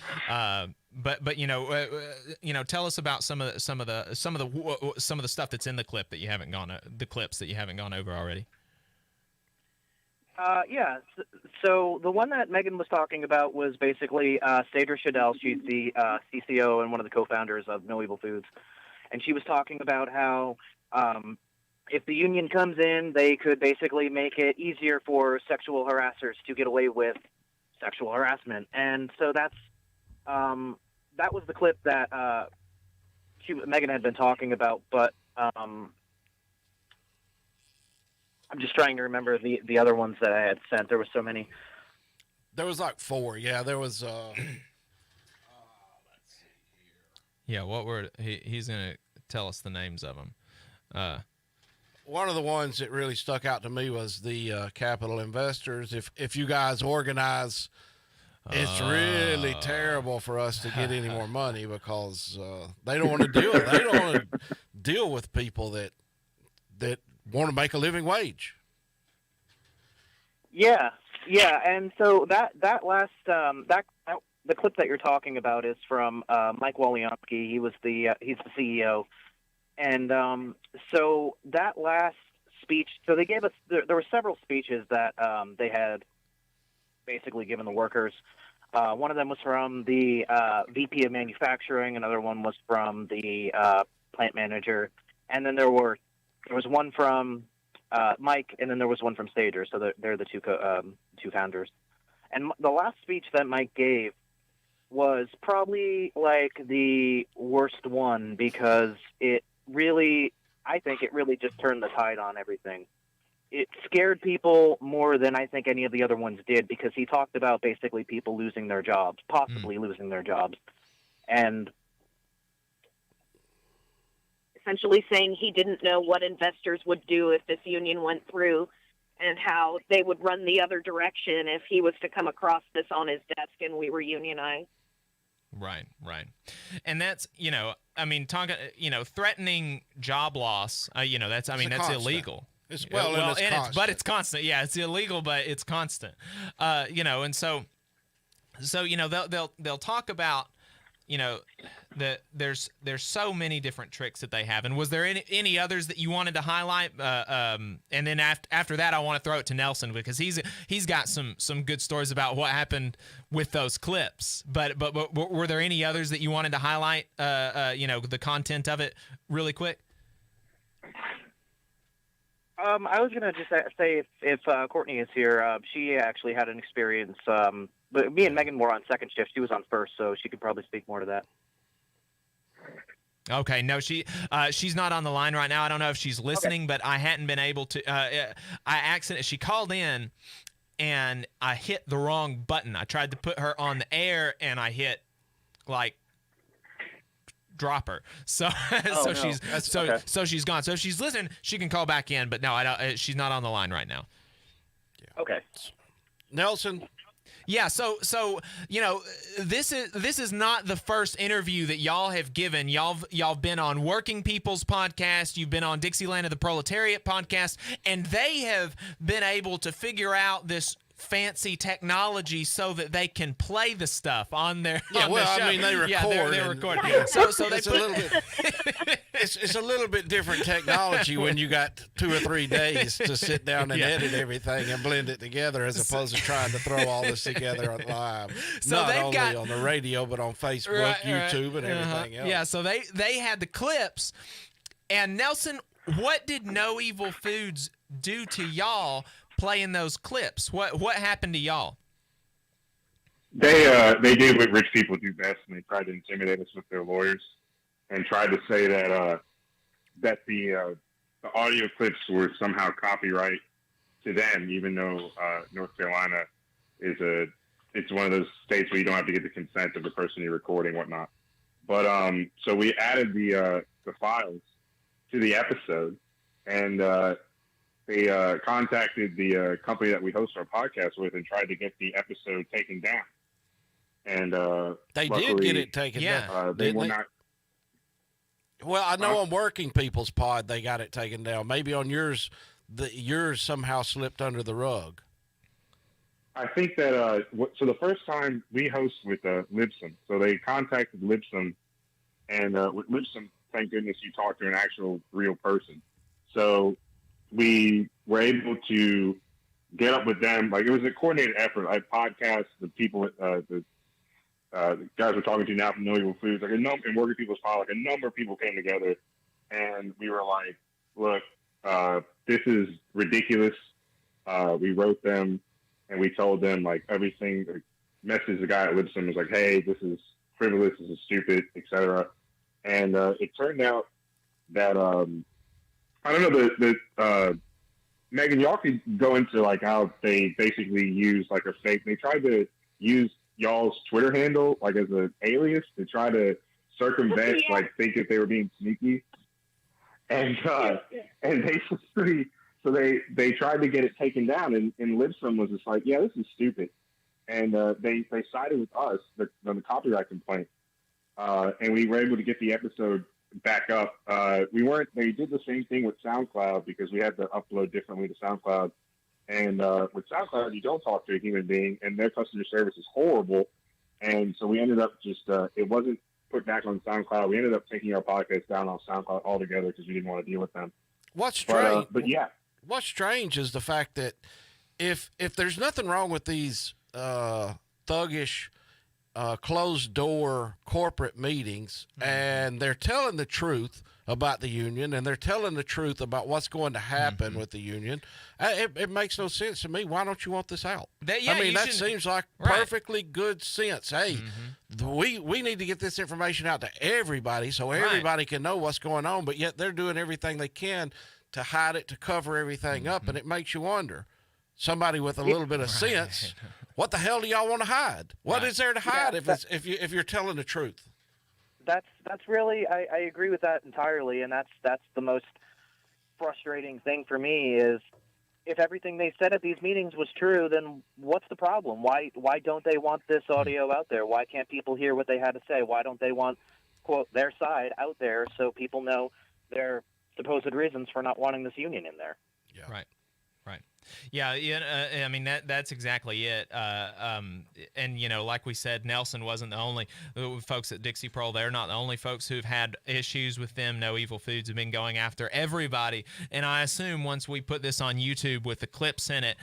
tell us about some of the stuff that's in the clip that you haven't gone the clips that you haven't gone over already. Yeah. So the one that Megan was talking about was basically Stager Shadell. She's the CCO and one of the co-founders of No Evil Foods, and she was talking about how. If the union comes in, they could basically make it easier for sexual harassers to get away with sexual harassment. And so that was the clip that Megan had been talking about. But I'm just trying to remember the other ones that I had sent. There were so many. There was like 4. Yeah, there was. Let's see here. Yeah, what were he's gonna tell us the names of them. One of the ones that really stuck out to me was the capital investors. If you guys organize, it's really terrible for us to get any more money because they don't want to deal. They don't want to deal with people that want to make a living wage. Yeah, and so that last the clip that you're talking about is from Mike Walliansky. He's the CEO. And so that last speech, so they gave us, there were several speeches that they had basically given the workers. One of them was from the VP of Manufacturing. Another one was from the plant manager. And then there was one from Mike, and then there was one from Stager. So they're the two founders. And the last speech that Mike gave was probably like the worst one because I think it really just turned the tide on everything. It scared people more than I think any of the other ones did because he talked about basically people losing their jobs, possibly losing their jobs. And essentially saying he didn't know what investors would do if this union went through and how they would run the other direction if he was to come across this on his desk and we were unionized. Right. And that's, threatening job loss, that's illegal. It's constant. But it's constant. Yeah, it's illegal, but it's constant. And so they'll talk about, there's so many different tricks that they have. And was there any others that you wanted to highlight? And then after that, I want to throw it to Nelson because he's got some good stories about what happened with those clips. But were there any others that you wanted to highlight? The content of it really quick. I was gonna just say if Courtney is here, she actually had an experience. But me and Megan were on second shift. She was on first, so she could probably speak more to that. Okay, no, she's not on the line right now. I don't know if she's listening, but I hadn't been able to. She called in, and I hit the wrong button. I tried to put her on the air, and I hit drop her. So so she's gone. So if she's listening, she can call back in. But no, I don't. She's not on the line right now. Yeah. Okay, Nelson. Yeah, so this is not the first interview that y'all have given. Y'all been on Working People's podcast, you've been on Dixieland of the Proletariat podcast, and they have been able to figure out this fancy technology so that they can play the stuff on their Yeah, on well, the show. I mean, they record. Yeah, they and- record. So they it's put, a little bit. It's a little bit different technology when you got 2 or 3 days to sit down and edit everything and blend it together, as opposed to trying to throw all this together on live. So Not they've only got- on the radio, but on Facebook, YouTube, and everything else. Yeah, so they had the clips. And Nelson, what did No Evil Foods do to y'all playing those clips? What happened to y'all? They did what rich people do best, and they tried to intimidate us with their lawyers, and tried to say that the audio clips were somehow copyright to them, even though North Carolina it's one of those states where you don't have to get the consent of the person you're recording, whatnot. But so we added the files to the episode, and they contacted the company that we host our podcast with and tried to get the episode taken down. And They luckily, did get it taken down. They Didn't were they? not. Well, I know on Working People's Pod they got it taken down. Maybe on yours, yours somehow slipped under the rug. I think that so the first time we host with Libsyn, so they contacted Libsyn, and with Libsyn, thank goodness you talked to an actual real person. So we were able to get up with them. Like, it was a coordinated effort. I podcast the people, the guys we're talking to now from No Evil Foods, like in Working People's Pod, like a number of people came together, and we were like, look, this is ridiculous. We wrote them, and we told them, like, everything. The message the guy at Libsyn was like, hey, this is frivolous, this is stupid, etc. And it turned out that I don't know, Megan, y'all could go into like how they basically use like a fake. They tried to use y'all's Twitter handle like as an alias to try to circumvent, like think that they were being sneaky, and basically, so they tried to get it taken down, and Libsyn was just like, yeah, this is stupid, and they sided with us on the copyright complaint, and we were able to get the episode back up. They did the same thing with SoundCloud, because we had to upload differently to SoundCloud. And with SoundCloud, you don't talk to a human being, and their customer service is horrible. And so we ended up just, it wasn't put back on SoundCloud. We ended up taking our podcast down on SoundCloud altogether because we didn't want to deal with them. What's strange? But yeah. What's strange is the fact that if there's nothing wrong with these thuggish, closed door corporate meetings, and they're telling the truth about the union, and they're telling the truth about what's going to happen with the union, it makes no sense to me. Why don't you want this out? I mean, that seems like perfectly good sense. Hey, we need to get this information out to everybody so everybody can know what's going on, but yet they're doing everything they can to hide it, to cover everything up, and it makes you wonder. Somebody with a little bit of sense, what the hell do y'all want to hide? What is there to hide if you're telling the truth? That's really, I agree with that entirely, and that's the most frustrating thing for me is if everything they said at these meetings was true, then what's the problem? Why don't they want this audio out there? Why can't people hear what they had to say? Why don't they want, quote, their side out there so people know their supposed reasons for not wanting this union in there? Yeah. Right. Yeah, I mean, that's exactly it. And, you know, like we said, Nelson wasn't the only folks at Dixie Prole. They're not the only folks who've had issues with them. No Evil Foods have been going after everybody. And I assume once we put this on YouTube with the clips in it,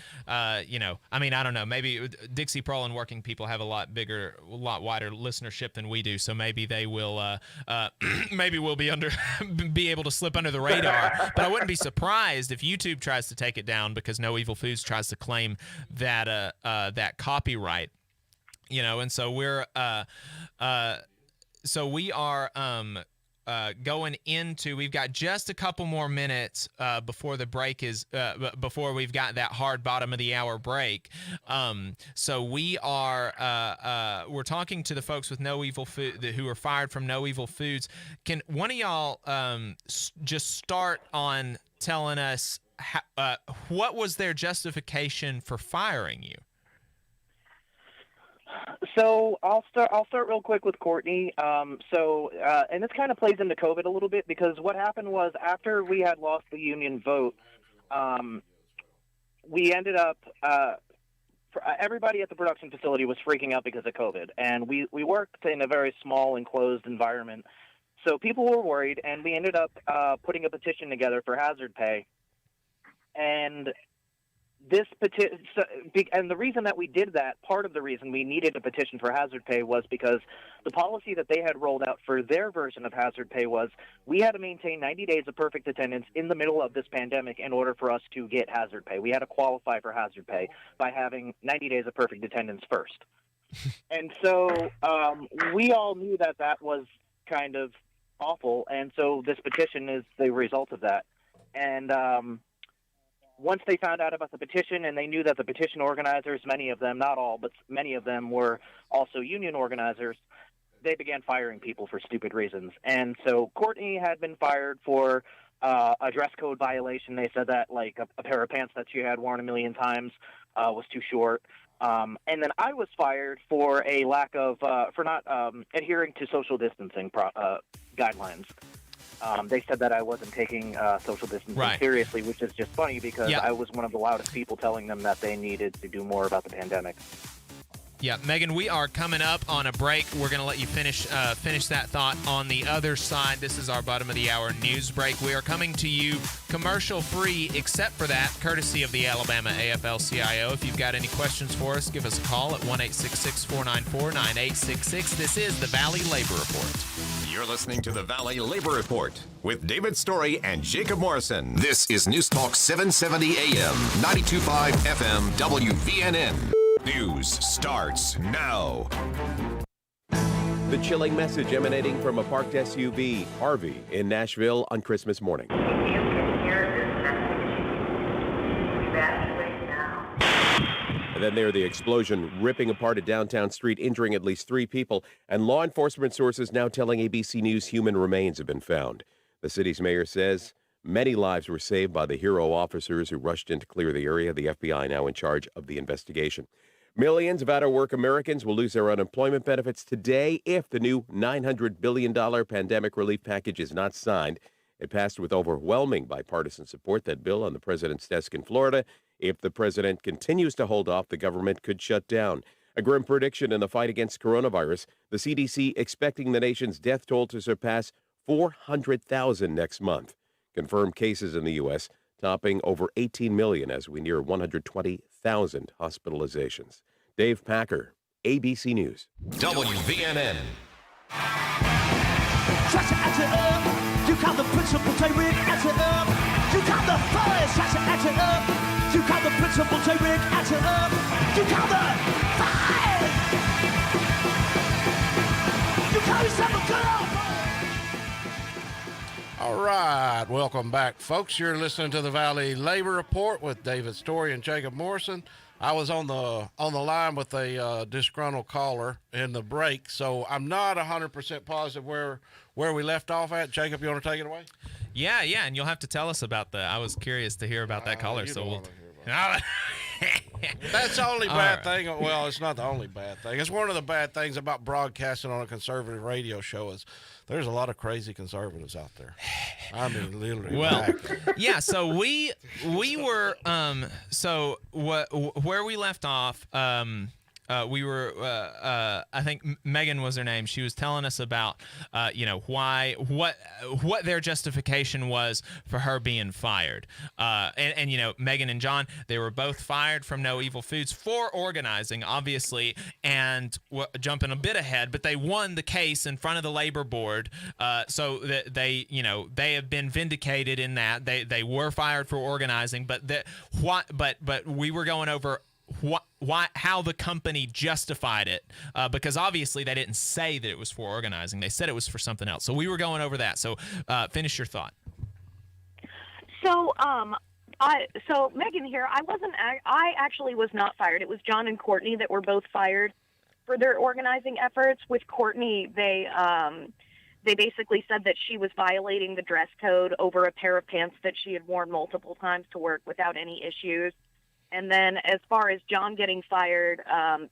you know, I mean, I don't know. Maybe Dixie Prole and Working People have a lot wider listenership than we do. So maybe they will, maybe we'll be able to slip under the radar. But I wouldn't be surprised if YouTube tries to take it down because No Evil Foods tries to claim that that copyright, you know, and so we are going into. We've got just a couple more minutes before the break is before we've got that hard bottom of the hour break. So we are we're talking to the folks with No Evil Food who are fired from No Evil Foods. Can one of y'all just start on telling us what was their justification for firing you? So I'll start real quick with Courtney. And this kind of plays into COVID a little bit because what happened was after we had lost the union vote, we ended up everybody at the production facility was freaking out because of COVID, and we worked in a very small, enclosed environment, so people were worried, and we ended up putting a petition together for hazard pay, and this petition, and the reason that we did that, part of the reason we needed a petition for hazard pay was because the policy that they had rolled out for their version of hazard pay was we had to maintain 90 days of perfect attendance in the middle of this pandemic in order for us to get hazard pay. We had to qualify for hazard pay by having 90 days of perfect attendance first. And so we all knew that that was kind of awful, and so this petition is the result of that. And once they found out about the petition and they knew that the petition organizers, many of them, not all, but many of them were also union organizers, they began firing people for stupid reasons. And so Courtney had been fired for a dress code violation. They said that like a pair of pants that she had worn a million times was too short. And then I was fired for a lack of, for not adhering to social distancing guidelines. They said that I wasn't taking social distancing seriously, which is just funny because I was one of the loudest people telling them that they needed to do more about the pandemic. Yeah, Megan, we are coming up on a break. We're going to let you finish that thought on the other side. This is our bottom of the hour news break. We are coming to you commercial free, except for that, courtesy of the Alabama AFL-CIO. If you've got any questions for us, give us a call at 1-866-494-9866. This is the Valley Labor Report. You're listening to the Valley Labor Report with David Story and Jacob Morrison. This is News Talk 770 AM, 92.5 FM, WVNN. News starts now. The chilling message emanating from a parked SUV, Harvey, in Nashville on Christmas morning. And then there, the explosion ripping apart a downtown street, injuring at least 3 people, and law enforcement sources now telling ABC News human remains have been found. The city's mayor says many lives were saved by the hero officers who rushed in to clear the area. The FBI now in charge of the investigation. Millions of out-of-work Americans will lose their unemployment benefits today if the new $900 billion pandemic relief package is not signed. It passed with overwhelming bipartisan support, that bill on the president's desk in Florida. If the president continues to hold off, the government could shut down. A grim prediction in the fight against coronavirus. The CDC expecting the nation's death toll to surpass 400,000 next month. Confirmed cases in the U.S. topping over 18 million as we near 120,000 hospitalizations. Dave Packer, ABC News. WVNN. You call the principal J-Rig, answer up. You call the forest, answer up. You call the principal J-Rig, answer up. You call the fire. You call yourself a good old boy. All right, welcome back, folks. You're listening to the Valley Labor Report with David Story and Jacob Morrison. I was on the line with a disgruntled caller in the break, so I'm not 100% positive where we left off at. Jacob, you want to take it away? Yeah, and you'll have to tell us about I was curious to hear about that caller, so we'll. That's the only bad thing. Well, it's not the only bad thing. It's one of the bad things about broadcasting on a conservative radio show is there's a lot of crazy conservatives out there. I mean, literally. Well, yeah. So we were where we left off. We were, I think Megan was her name. She was telling us about, what their justification was for her being fired. And Megan and John, they were both fired from No Evil Foods for organizing, obviously, and jumping a bit ahead, but they won the case in front of the labor board. So that they have been vindicated in that they were fired for organizing, but we were going over how the company justified it, because obviously they didn't say that it was for organizing. They said it was for something else. So we were going over that. So finish your thought. So Megan here, I actually was not fired. It was John and Courtney that were both fired for their organizing efforts. With Courtney, they basically said that she was violating the dress code over a pair of pants that she had worn multiple times to work without any issues. And then as far as John getting fired,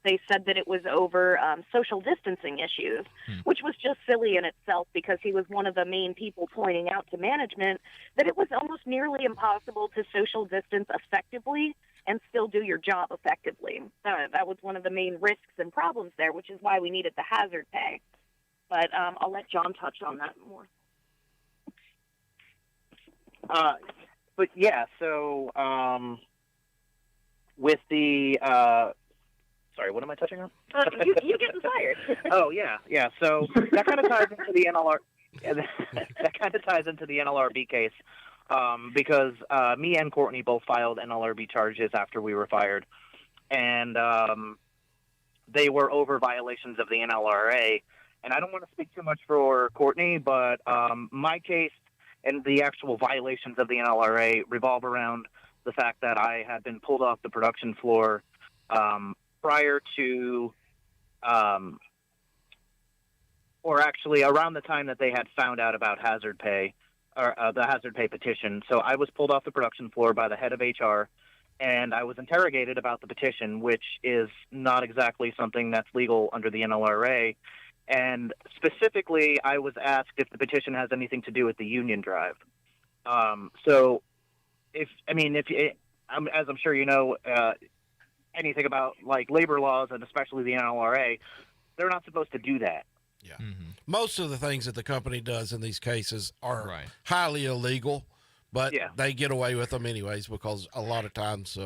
they said that it was over social distancing issues, which was just silly in itself because he was one of the main people pointing out to management that it was almost nearly impossible to social distance effectively and still do your job effectively. That was one of the main risks and problems there, which is why we needed the hazard pay. But I'll let John touch on that more. But yeah, so with the sorry, what am I touching on? You getting fired? Oh yeah. So that kind of ties into the NLR. That kind of ties into the NLRB case because me and Courtney both filed NLRB charges after we were fired, and they were over violations of the NLRA. And I don't want to speak too much for Courtney, but my case and the actual violations of the NLRA revolve around the fact that I had been pulled off the production floor prior to, or actually around the time that they had found out about hazard pay, or the hazard pay petition. So I was pulled off the production floor by the head of HR, and I was interrogated about the petition, which is not exactly something that's legal under the NLRA. And specifically, I was asked if the petition has anything to do with the union drive. So, as I'm sure you know, anything about like labor laws and especially the NLRA, they're not supposed to do that. Yeah. Mm-hmm. Most of the things that the company does in these cases are highly illegal, but they get away with them anyways because a lot of times,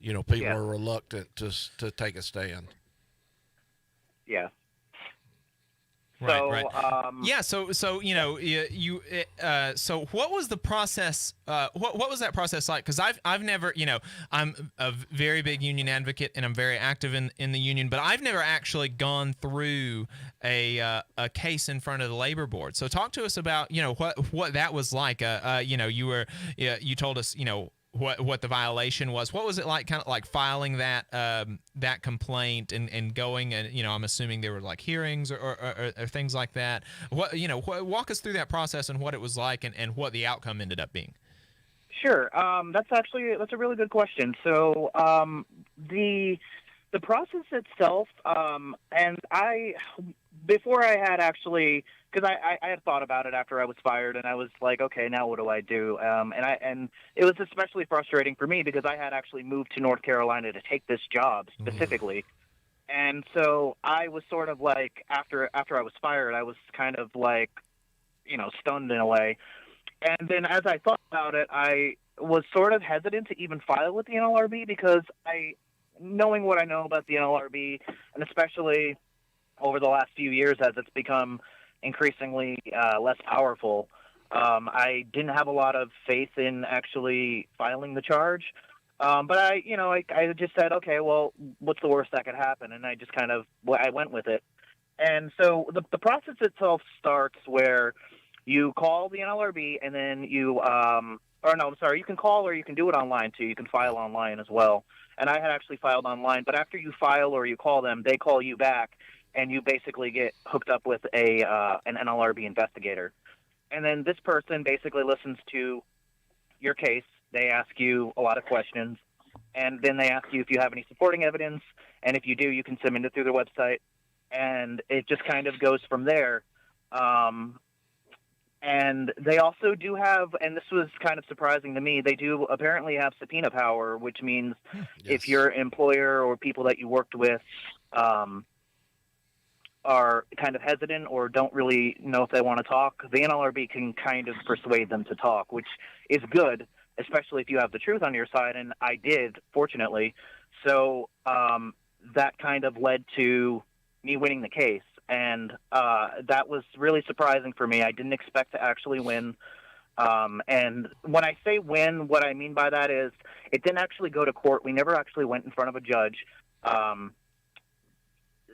people are reluctant to take a stand. Yeah. Right. Yeah. So so what was the process? What was that process like? Because I've never, I'm a very big union advocate and I'm very active in the union, but I've never actually gone through a case in front of the labor board. So talk to us about what that was like. You told us what the violation was. What was it like, kind of like filing that that complaint and going, and I'm assuming there were like hearings or things like that. Walk us through that process and what it was like and what the outcome ended up being. Sure. That's a really good question. So the process itself, and before I had actually, because I had thought about it after I was fired, and I was like, okay, now what do I do? And it was especially frustrating for me because I had actually moved to North Carolina to take this job specifically. And so I was sort of like, after I was fired, I was kind of like, stunned in a way. And then as I thought about it, I was sort of hesitant to even file with the NLRB because knowing what I know about the NLRB, and especially over the last few years as it's become increasingly less powerful, I didn't have a lot of faith in actually filing the charge. But I just said, okay, well, what's the worst that could happen? And I just I went with it. And so the process itself starts where you call the NLRB and then you can call or you can do it online too. You can file online as well. And I had actually filed online, but after you file or you call them, they call you back and you basically get hooked up with an NLRB investigator. And then this person basically listens to your case. They ask you a lot of questions, and then they ask you if you have any supporting evidence, and if you do, you can submit it through their website, and it just kind of goes from there. And they also do have, and this was kind of surprising to me, they do apparently have subpoena power, which means if your employer or people that you worked with are kind of hesitant or don't really know if they want to talk, the NLRB can kind of persuade them to talk, which is good, especially if you have the truth on your side, and I did, fortunately. So that kind of led to me winning the case, and that was really surprising for me. I didn't expect to actually win. And when I say win, what I mean by that is it didn't actually go to court. We never actually went in front of a judge.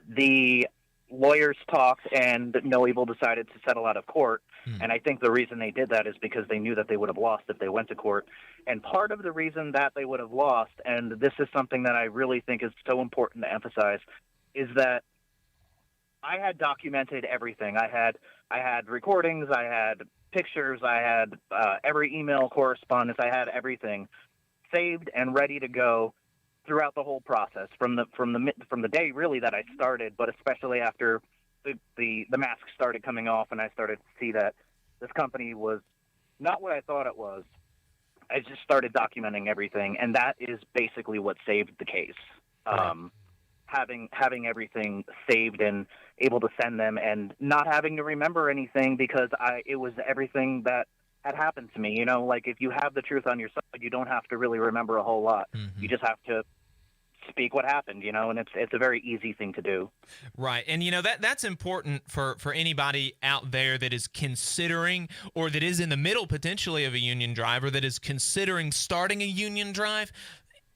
The lawyers talked, and No Evil decided to settle out of court. And I think the reason they did that is because they knew that they would have lost if they went to court. And part of the reason that they would have lost, and this is something that I really think is so important to emphasize, is that I had documented everything. I had recordings, I had pictures, I had every email correspondence, I had everything saved and ready to go throughout the whole process from the day really that I started, but especially after the mask started coming off and I started to see that this company was not what I thought it was. I just started documenting everything, and that is basically what saved the case. Having everything saved and able to send them, and not having to remember anything because it was everything that had happened to me. You know, like if you have the truth on your side, you don't have to really remember a whole lot. You just have to speak what happened, you know, and it's a very easy thing to do. Right. And, you know, that's important for anybody out there that is considering, or that is in the middle potentially of a union drive, or that is considering starting a union drive.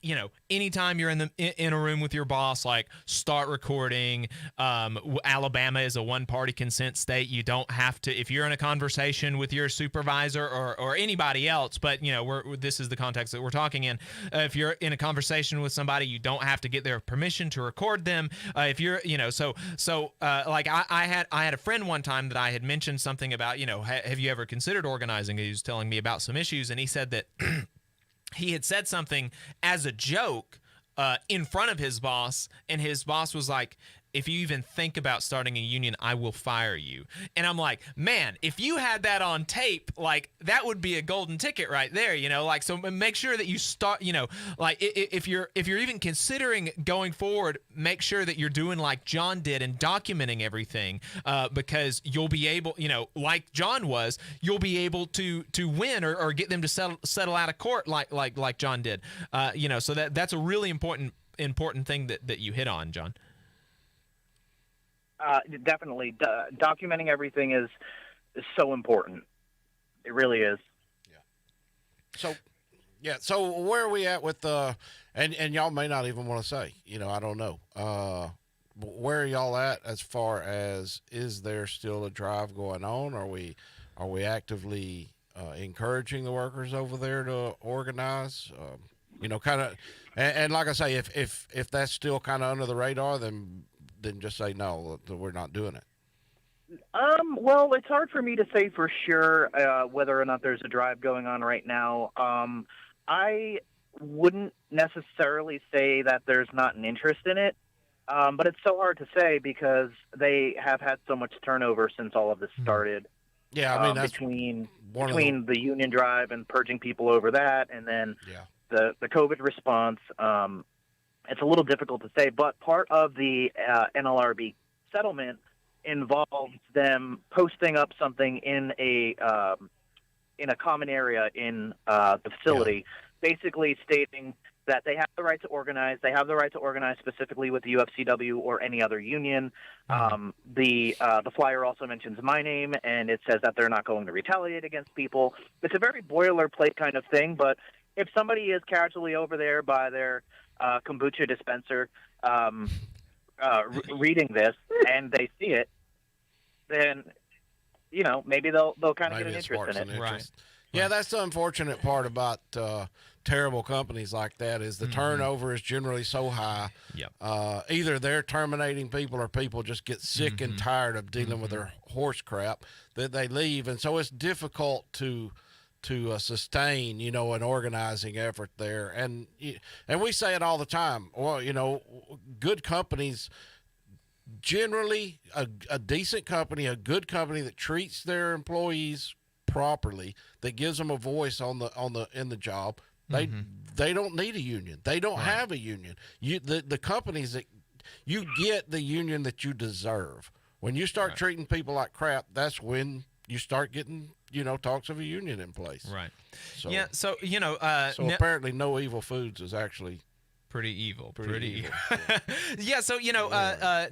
You know, anytime you're in a room with your boss, like, start recording. Alabama is a one-party consent state. You don't have to, if you're in a conversation with your supervisor or anybody else, but, you know, this is the context that we're talking in. If you're in a conversation with somebody, you don't have to get their permission to record them. If you're, you know, like I had a friend one time that I had mentioned something about, you know, have you ever considered organizing? He was telling me about some issues, and he said that he had said something as a joke in front of his boss, and his boss was like, if you even think about starting a union, I will fire you. And I'm like, man, if you had that on tape, like, that would be a golden ticket right there, you know? Like, so make sure that you start, you know, like, if you're even considering going forward, make sure that you're doing like John did and documenting everything, because you'll be able, you know, like John was, you'll be able to win or get them to settle out of court like John did. You know, so that's a really important thing that you hit on, John. Definitely. Documenting everything is so important. It really is. So where are we at with and y'all may not even want to say, you know, I don't know. Where are y'all at as far as, is there still a drive going on? Are we actively encouraging the workers over there to organize? You know, kind of, and like I say, if that's still kind of under the radar, then just say no, we're not doing it. Well, it's hard for me to say for sure whether or not there's a drive going on right now. I wouldn't necessarily say that there's not an interest in it, but it's so hard to say because they have had so much turnover since all of this started. Yeah, I mean, that's between the union drive and purging people over that, and then the COVID response. It's a little difficult to say, but part of the NLRB settlement involves them posting up something in a common area in the facility, basically stating that they have the right to organize. They have the right to organize specifically with the UFCW or any other union. The flyer also mentions my name, and it says that they're not going to retaliate against people. It's a very boilerplate kind of thing, but if somebody is casually over there by their kombucha dispenser reading this and they see it, then, you know, maybe they'll kind of get an interest in it. Right. Yeah, that's the unfortunate part about terrible companies like that is the turnover is generally so high. Either they're terminating people or people just get sick and tired of dealing with their horse crap that they leave. And so it's difficult to sustain, you know, an organizing effort there. And we say it all the time. Well, you know, good companies, generally a decent company, a good company that treats their employees properly, that gives them a voice in the job, they don't need a union. They don't have a union. The companies that you get the union that you deserve. When you start treating people like crap, that's when you start getting, you know, talks of a union in place. Right. So, yeah. So, you know, apparently No Evil Foods is actually pretty evil. Pretty evil. Yeah. So, you know,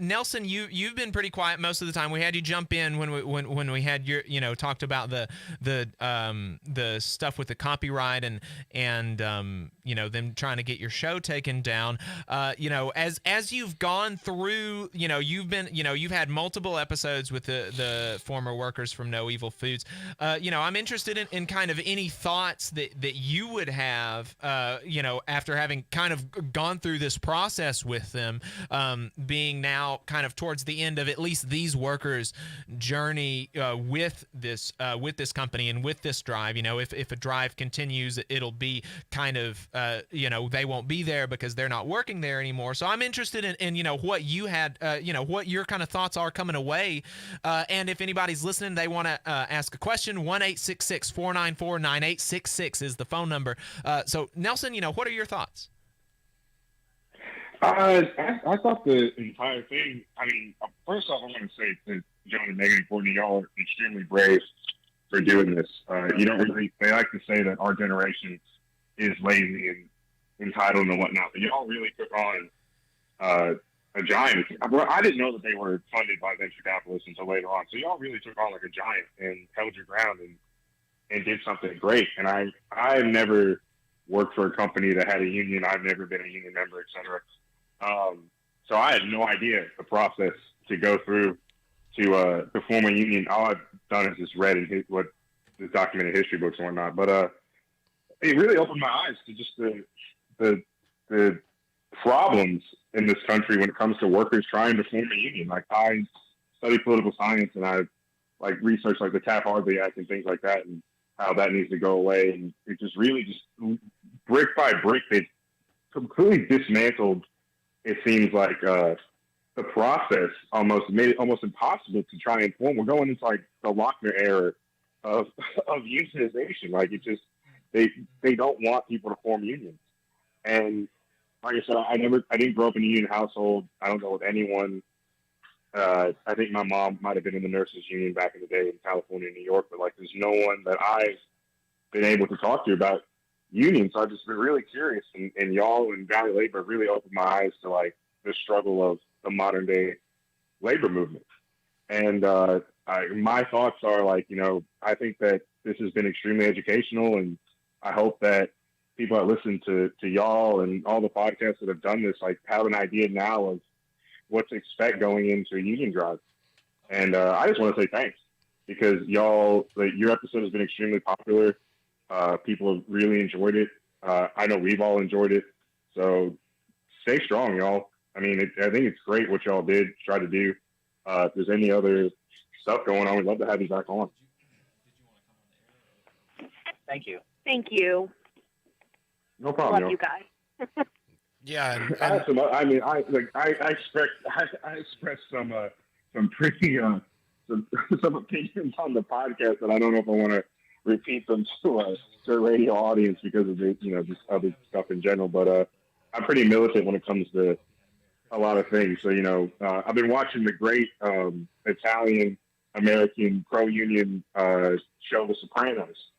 Nelson, you've been pretty quiet most of the time. We had you jump in when we had your, you know, talked about the stuff with the copyright and you know, them trying to get your show taken down. You know, as you've gone through, you know, you've had multiple episodes with the former workers from No Evil Foods. You know, I'm interested in kind of any thoughts that you would have, you know, after having kind of gone through this process with them, being now kind of towards the end of at least these workers' journey with this company and with this drive. You know, if a drive continues, it'll be kind of they won't be there because they're not working there anymore. So I'm interested in what you had, what your kind of thoughts are coming away. And if anybody's listening, they want to ask a question, 1-866-494-9866 is the phone number. So Nelson, what are your thoughts? I thought the entire thing, first off, I want to say to John and Megan and Courtney, y'all are extremely brave for doing this. They like to say that our generation is lazy and entitled and whatnot, but y'all really took on a giant. I didn't know that they were funded by venture capitalists until later on, so y'all really took on like a giant and held your ground and did something great. And I've never worked for a company that had a union. I've never been a union member, et cetera. So I had no idea the process to go through to form a union. All I've done is just read what the documented history books and whatnot. But it really opened my eyes to just the problems in this country when it comes to workers trying to form a union. Like, I study political science and I've researched the Taft-Hartley Act and things like that, and how that needs to go away. And it just really brick by brick, they completely dismantled, it seems like, the process, almost made it almost impossible to try and form. We're going into the Lochner era of unionization. They don't want people to form unions. And like I said, I didn't grow up in a union household. I don't go with anyone. I think my mom might have been in the nurses union back in the day in California and New York, but there's no one that I've been able to talk to about unions. So I've just been really curious, and y'all and Valley Labor really opened my eyes to the struggle of the modern day labor movement. And my thoughts are I think that this has been extremely educational, and I hope that people that listen to y'all and all the podcasts that have done this have an idea now of what to expect going into a union drive. And I just want to say thanks, because y'all, your episode has been extremely popular. People have really enjoyed it. I know we've all enjoyed it. So stay strong, y'all. I think it's great what y'all try to do. If there's any other stuff going on, we'd love to have you back on. Thank you. Thank you. No problem. Love you guys. Yeah, I expressed some pretty some opinions on the podcast that I don't know if I want to repeat them to a radio audience because of just other stuff in general. But I'm pretty militant when it comes to a lot of things. So I've been watching the great Italian American pro-union show, The Sopranos.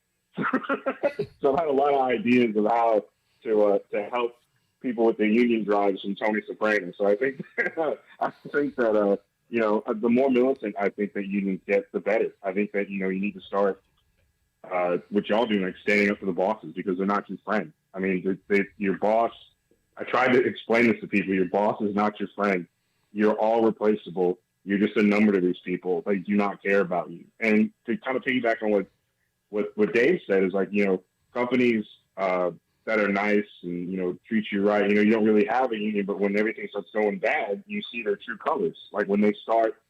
So I've had a lot of ideas of how to help people with the union drives from Tony Soprano. So I think that the more militant I think that unions get, the better. I think that you need to start what y'all do, standing up for the bosses, because they're not your friend. Your boss. I tried to explain this to people. Your boss is not your friend. You're all replaceable. You're just a number to these people. They do not care about you. And to kind of piggyback on what Dave said is companies that are nice and treat you right. You don't really have a union, but when everything starts going bad, you see their true colors. When they start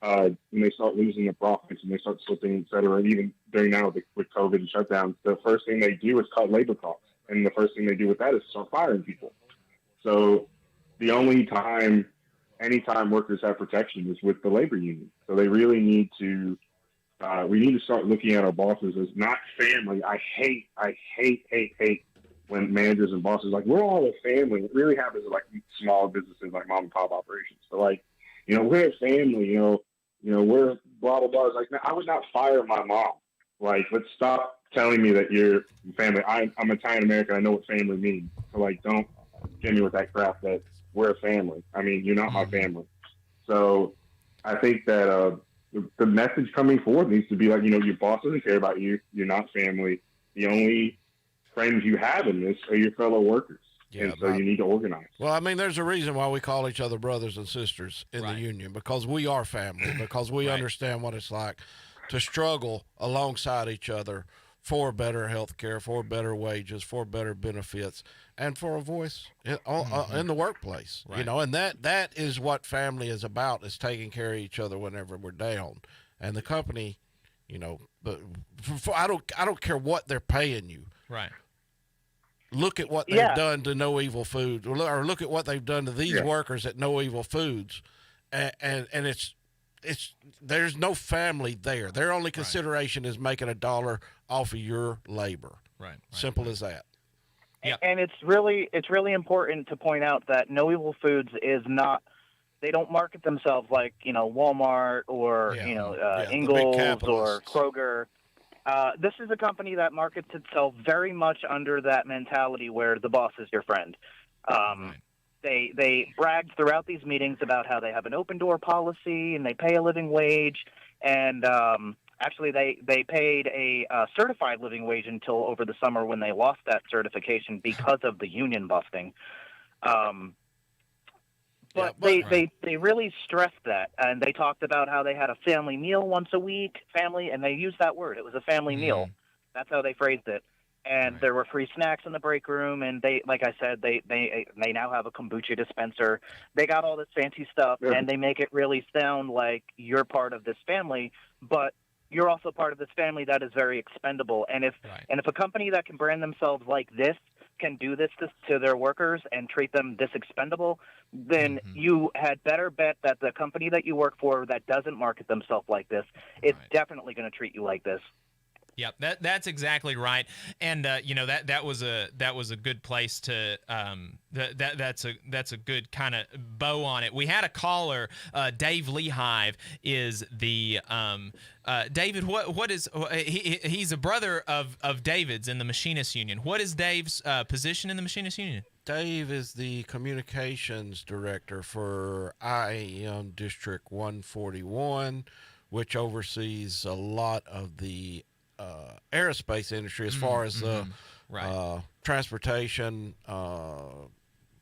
losing the profits and they start slipping, et cetera. And even during now with COVID and shutdowns, the first thing they do is cut labor costs, and the first thing they do with that is start firing people. So the only time, anytime workers have protection is with the labor union. So they really need to. We need to start looking at our bosses as not family. I hate when managers and bosses we're all a family. It really happens with small businesses like mom and pop operations. So we're a family. We're blah blah blah. It's I would not fire my mom. Let's stop telling me that you're family. I'm Italian American. I know what family means. So don't get me with that crap that we're a family. You're not my family. So I think that the message coming forward needs to be your boss doesn't care about you. You're not family. The only friends you have in this are your fellow workers. Yeah, and so you need to organize. Well, there's a reason why we call each other brothers and sisters in the union, because we are family, because we understand what it's like to struggle alongside each other for better health care, for better wages, for better benefits, and for a voice in the workplace. Right. And that is what family is about, is taking care of each other whenever we're down. And the company, but I don't care what they're paying you. Right. look at what they've done to No Evil Foods, or look at what they've done to these workers at No Evil Foods, and it's there's no family there. Their only consideration is making $1 off of your labor. Right. Simple as that. Yep. And it's really important to point out that No Evil Foods is not. They don't market themselves like Walmart or Ingalls or Kroger. This is a company that markets itself very much under that mentality where the boss is your friend. They bragged throughout these meetings about how they have an open door policy and they pay a living wage, and actually they paid a certified living wage until over the summer when they lost that certification because of the union busting. But they really stressed that, and they talked about how they had a family meal once a week, and they used that word. It was a family meal. That's how they phrased it. And there were free snacks in the break room, and they, like I said, they now have a kombucha dispenser. They got all this fancy stuff, and they make it really sound like you're part of this family, but you're also part of this family that is very expendable. And if a company that can brand themselves like this can do this to their workers and treat them this expendable, then you had better bet that the company that you work for that doesn't market themselves like this is definitely going to treat you like this. Yep, that's exactly right, and that was a good place to that's a good kind of bow on it. We had a caller, Dave Lehive is the David. What is he's a brother of David's in the Machinists Union. What is Dave's position in the Machinists Union? Dave is the communications director for IAM District 141, which oversees a lot of the aerospace industry as far as transportation,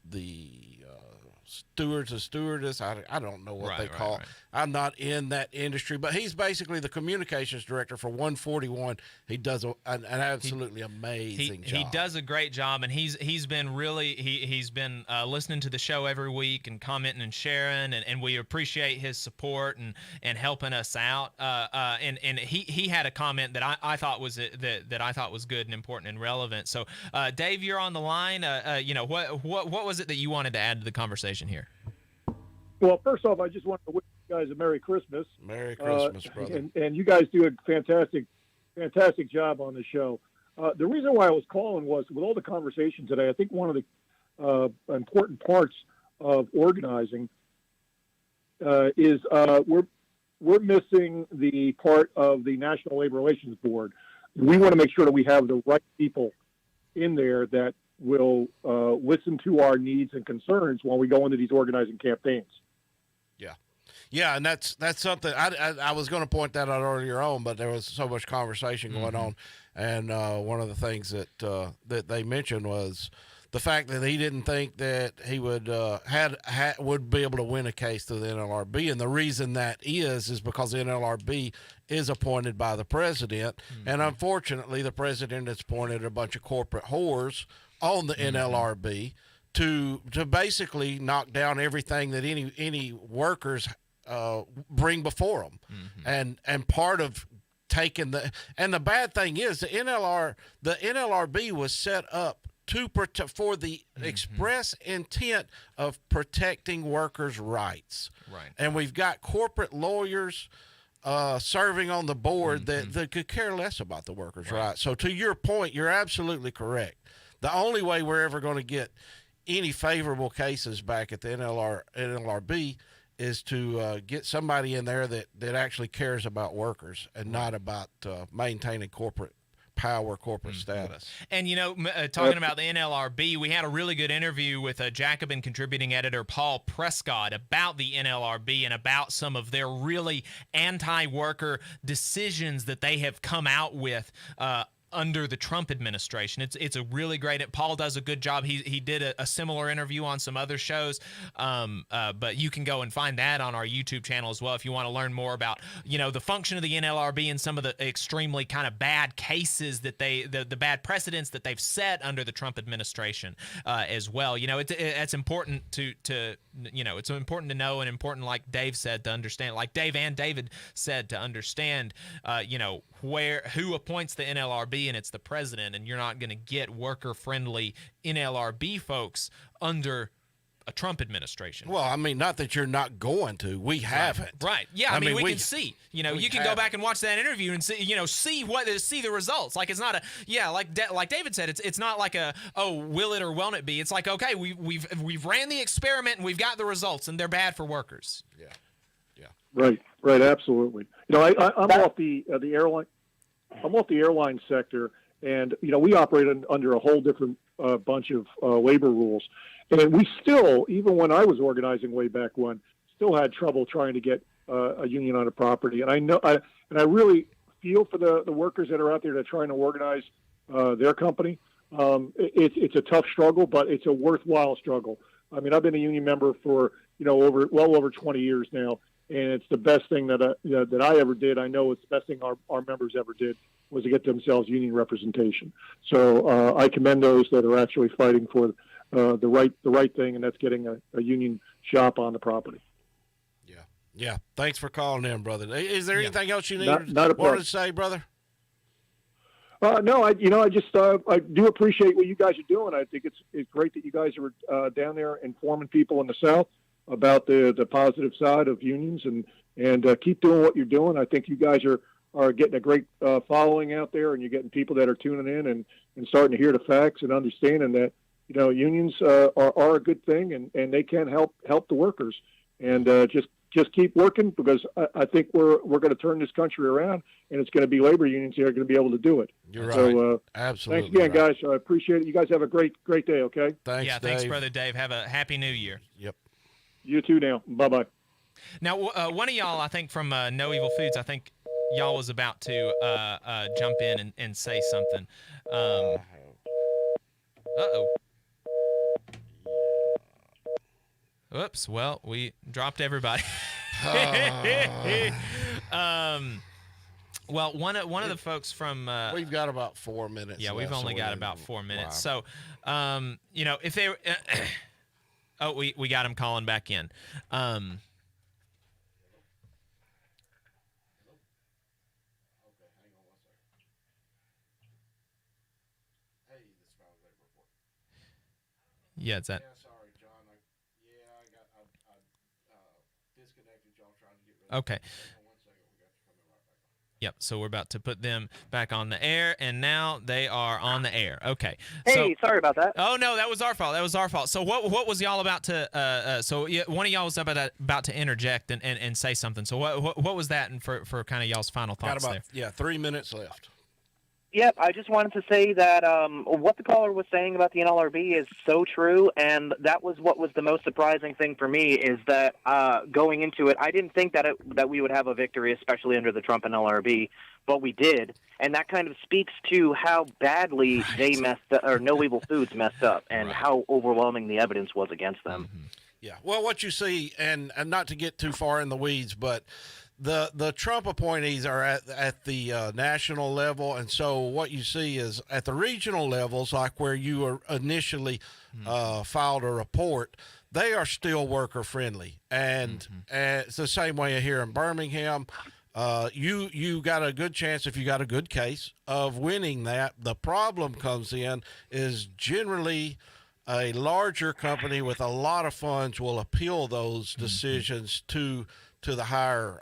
the stewards and stewardess. I don't know what they call it. I'm not in that industry, but he's basically the communications director for 141. He does an absolutely amazing job. He does a great job, and he's been really he's been listening to the show every week and commenting and sharing, and we appreciate his support and helping us out. And he had a comment that I thought was that I thought was good and important and relevant. So Dave, you're on the line. What was it that you wanted to add to the conversation here? Well, first off, I just want to wish you guys a Merry Christmas. Merry Christmas, brother. And you guys do a fantastic job on the show. The reason why I was calling was, with all the conversation today, I think one of the important parts of organizing is we're missing the part of the National Labor Relations Board. We want to make sure that we have the right people in there that will listen to our needs and concerns while we go into these organizing campaigns. Yeah, and that's something I was going to point that out earlier on, but there was so much conversation going on, and one of the things that they mentioned was the fact that he didn't think that he would would be able to win a case through the NLRB, and the reason that is because the NLRB is appointed by the president, and unfortunately, the president has appointed a bunch of corporate whores on the NLRB to basically knock down everything that any workers bring before them, and part of taking the bad thing is the NLRB was set up for the express intent of protecting workers' rights. Right. And we've got corporate lawyers serving on the board that could care less about the workers' rights. So to your point, you're absolutely correct. The only way we're ever going to get any favorable cases back at the NLRB is to get somebody in there that actually cares about workers and not about maintaining corporate power, corporate status. And, talking about the NLRB, we had a really good interview with Jacobin contributing editor Paul Prescott about the NLRB and about some of their really anti-worker decisions that they have come out with under the Trump administration. It's a really great. Paul does a good job. He did a similar interview on some other shows, but you can go and find that on our YouTube channel as well if you want to learn more about the function of the NLRB and some of the extremely kind of bad cases that the bad precedents that they've set under the Trump administration as well. It's important to it's important to know and important, like Dave said, to understand, like Dave and David said, to understand who appoints the NLRB NLRB and it's the president, and you're not going to get worker-friendly NLRB folks under a Trump administration. Well, I mean, not that you're not going to. We haven't. Right. Yeah, I mean, we can see. You know, you can go back and watch that interview and see, see the results. Like, it's not like David said, it's not like will it or won't it be? It's like, okay, we've ran the experiment and we've got the results, and they're bad for workers. Yeah. Right, absolutely. I'm off the airline. I'm off the airline sector, and we operate under a whole different bunch of labor rules, and we still, even when I was organizing way back when, still had trouble trying to get a union on a property. And I really feel for the workers that are out there that are trying to organize their company. It's a tough struggle, but it's a worthwhile struggle. I mean, I've been a union member for well over 20 years now. And it's the best thing that I ever did. I know it's the best thing our members ever did was to get themselves union representation. So I commend those that are actually fighting for the right thing, and that's getting a union shop on the property. Yeah. Thanks for calling in, brother. Is there anything else you wanted to say, brother? No, I do appreciate what you guys are doing. I think it's great that you guys are down there informing people in the South about the positive side of unions, and keep doing what you're doing. I think you guys are getting a great following out there, and you're getting people that are tuning in and starting to hear the facts and understanding that unions are a good thing, and they can help the workers. And just keep working, because I think we're going to turn this country around, and it's going to be labor unions that are going to be able to do it. You're right. So absolutely. Thanks again, guys. I appreciate it. You guys have a great day. Okay. Thanks. Yeah. Thanks, Brother Dave. Have a happy New Year. Yep. You too now. Bye-bye. Now, one of y'all, I think from No Evil Foods, I think y'all was about to jump in and say something. Uh-oh. Oops. Well, we dropped everybody. Well, one of the folks from we've got about 4 minutes. Yeah, we've only got about 4 minutes. Wow. So, if they oh, we got him calling back in. Yeah, it's that. Sorry, John. I disconnected y'all trying to get rid of Okay. Yep, so we're about to put them back on the air, and now they are on the air. Okay. Hey, sorry about that. Oh, no, that was our fault. So what was y'all about to one of y'all was about to interject and say something. So what was that, and for kind of y'all's final thoughts got about, there? 3 minutes left. Yep, I just wanted to say that what the caller was saying about the NLRB is so true, and that was what was the most surprising thing for me, is that going into it, I didn't think that we would have a victory, especially under the Trump NLRB, but we did, and that kind of speaks to how badly they messed up, or No Evil Foods messed up, and how overwhelming the evidence was against them. Mm-hmm. Yeah, well, what you see, and not to get too far in the weeds, but the Trump appointees are at the national level, and so what you see is at the regional levels, like where you were initially filed a report, they are still worker friendly, and it's the same way here in Birmingham. You got a good chance, if you got a good case, of winning that. The problem comes in is generally a larger company with a lot of funds will appeal those decisions to the higher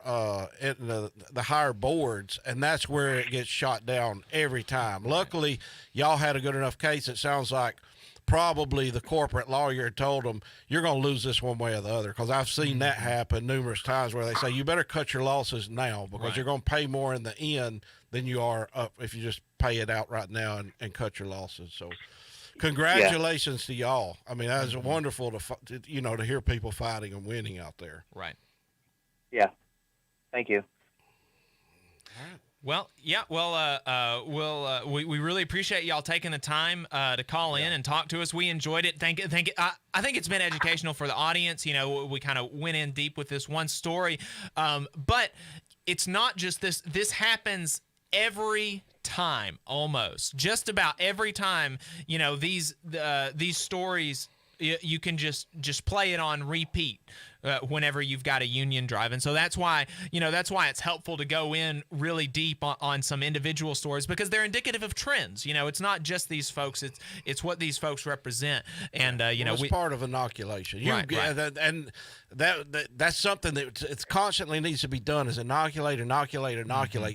the higher boards, and that's where it gets shot down every time. Luckily, y'all had a good enough case. It sounds like probably the corporate lawyer told them, you're going to lose this one way or the other, because I've seen that happen numerous times where they say, you better cut your losses now, because you're going to pay more in the end than you are up if you just pay it out right now and cut your losses. So congratulations to y'all. I mean, that was wonderful to hear people fighting and winning out there. Right. Yeah. Thank you. Well, yeah. Well, we really appreciate y'all taking the time to call in and talk to us. We enjoyed it. I think it's been educational for the audience. We kind of went in deep with this one story, but it's not just this. This happens every time, almost just about every time. These stories you can just play it on repeat whenever you've got a union drive. And so that's why it's helpful to go in really deep on some individual stories, because they're indicative of trends. It's not just these folks, it's what these folks represent. And it's part of inoculation. Right. And that's something that it's constantly needs to be done, is inoculate.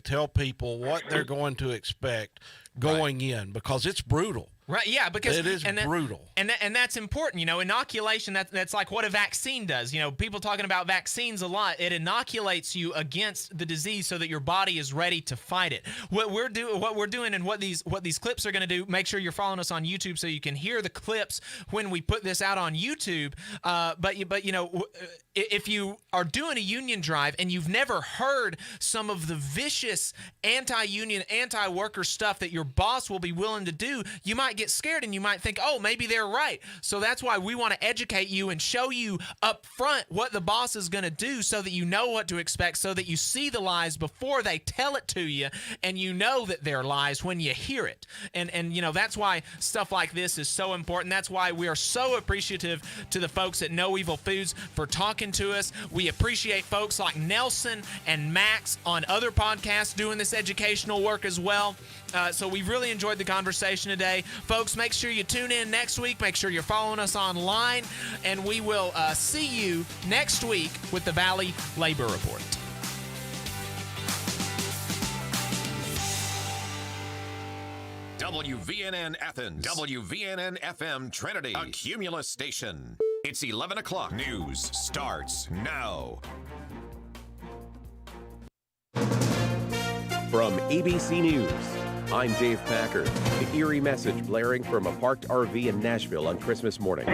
Tell people what they're going to expect going in, because it's brutal. Right, yeah, because it is brutal, and that's important. Inoculation. That's like what a vaccine does. People talking about vaccines a lot. It inoculates you against the disease so that your body is ready to fight it. What we're doing, and what these clips are going to do. Make sure you're following us on YouTube so you can hear the clips when we put this out on YouTube. But if you are doing a union drive and you've never heard some of the vicious anti-union, anti-worker stuff that your boss will be willing to do, you might get scared and you might think, oh, maybe they're right. So that's why we want to educate you and show you up front what the boss is going to do, so that you know what to expect, so that you see the lies before they tell it to you, and you know that they're lies when you hear it. And that's why stuff like this is so important. That's why we are so appreciative to the folks at No Evil Foods for talking to us. We appreciate folks like Nelson and Max on other podcasts doing this educational work as well. So we really enjoyed the conversation today. Folks, make sure you tune in next week. Make sure you're following us online, and we will see you next week with the Valley Labor Report. WVNN Athens, WVNN FM Trinity, a Cumulus station. It's 11 o'clock. News starts now. From ABC News, I'm Dave Packard. The eerie message blaring from a parked RV in Nashville on Christmas morning.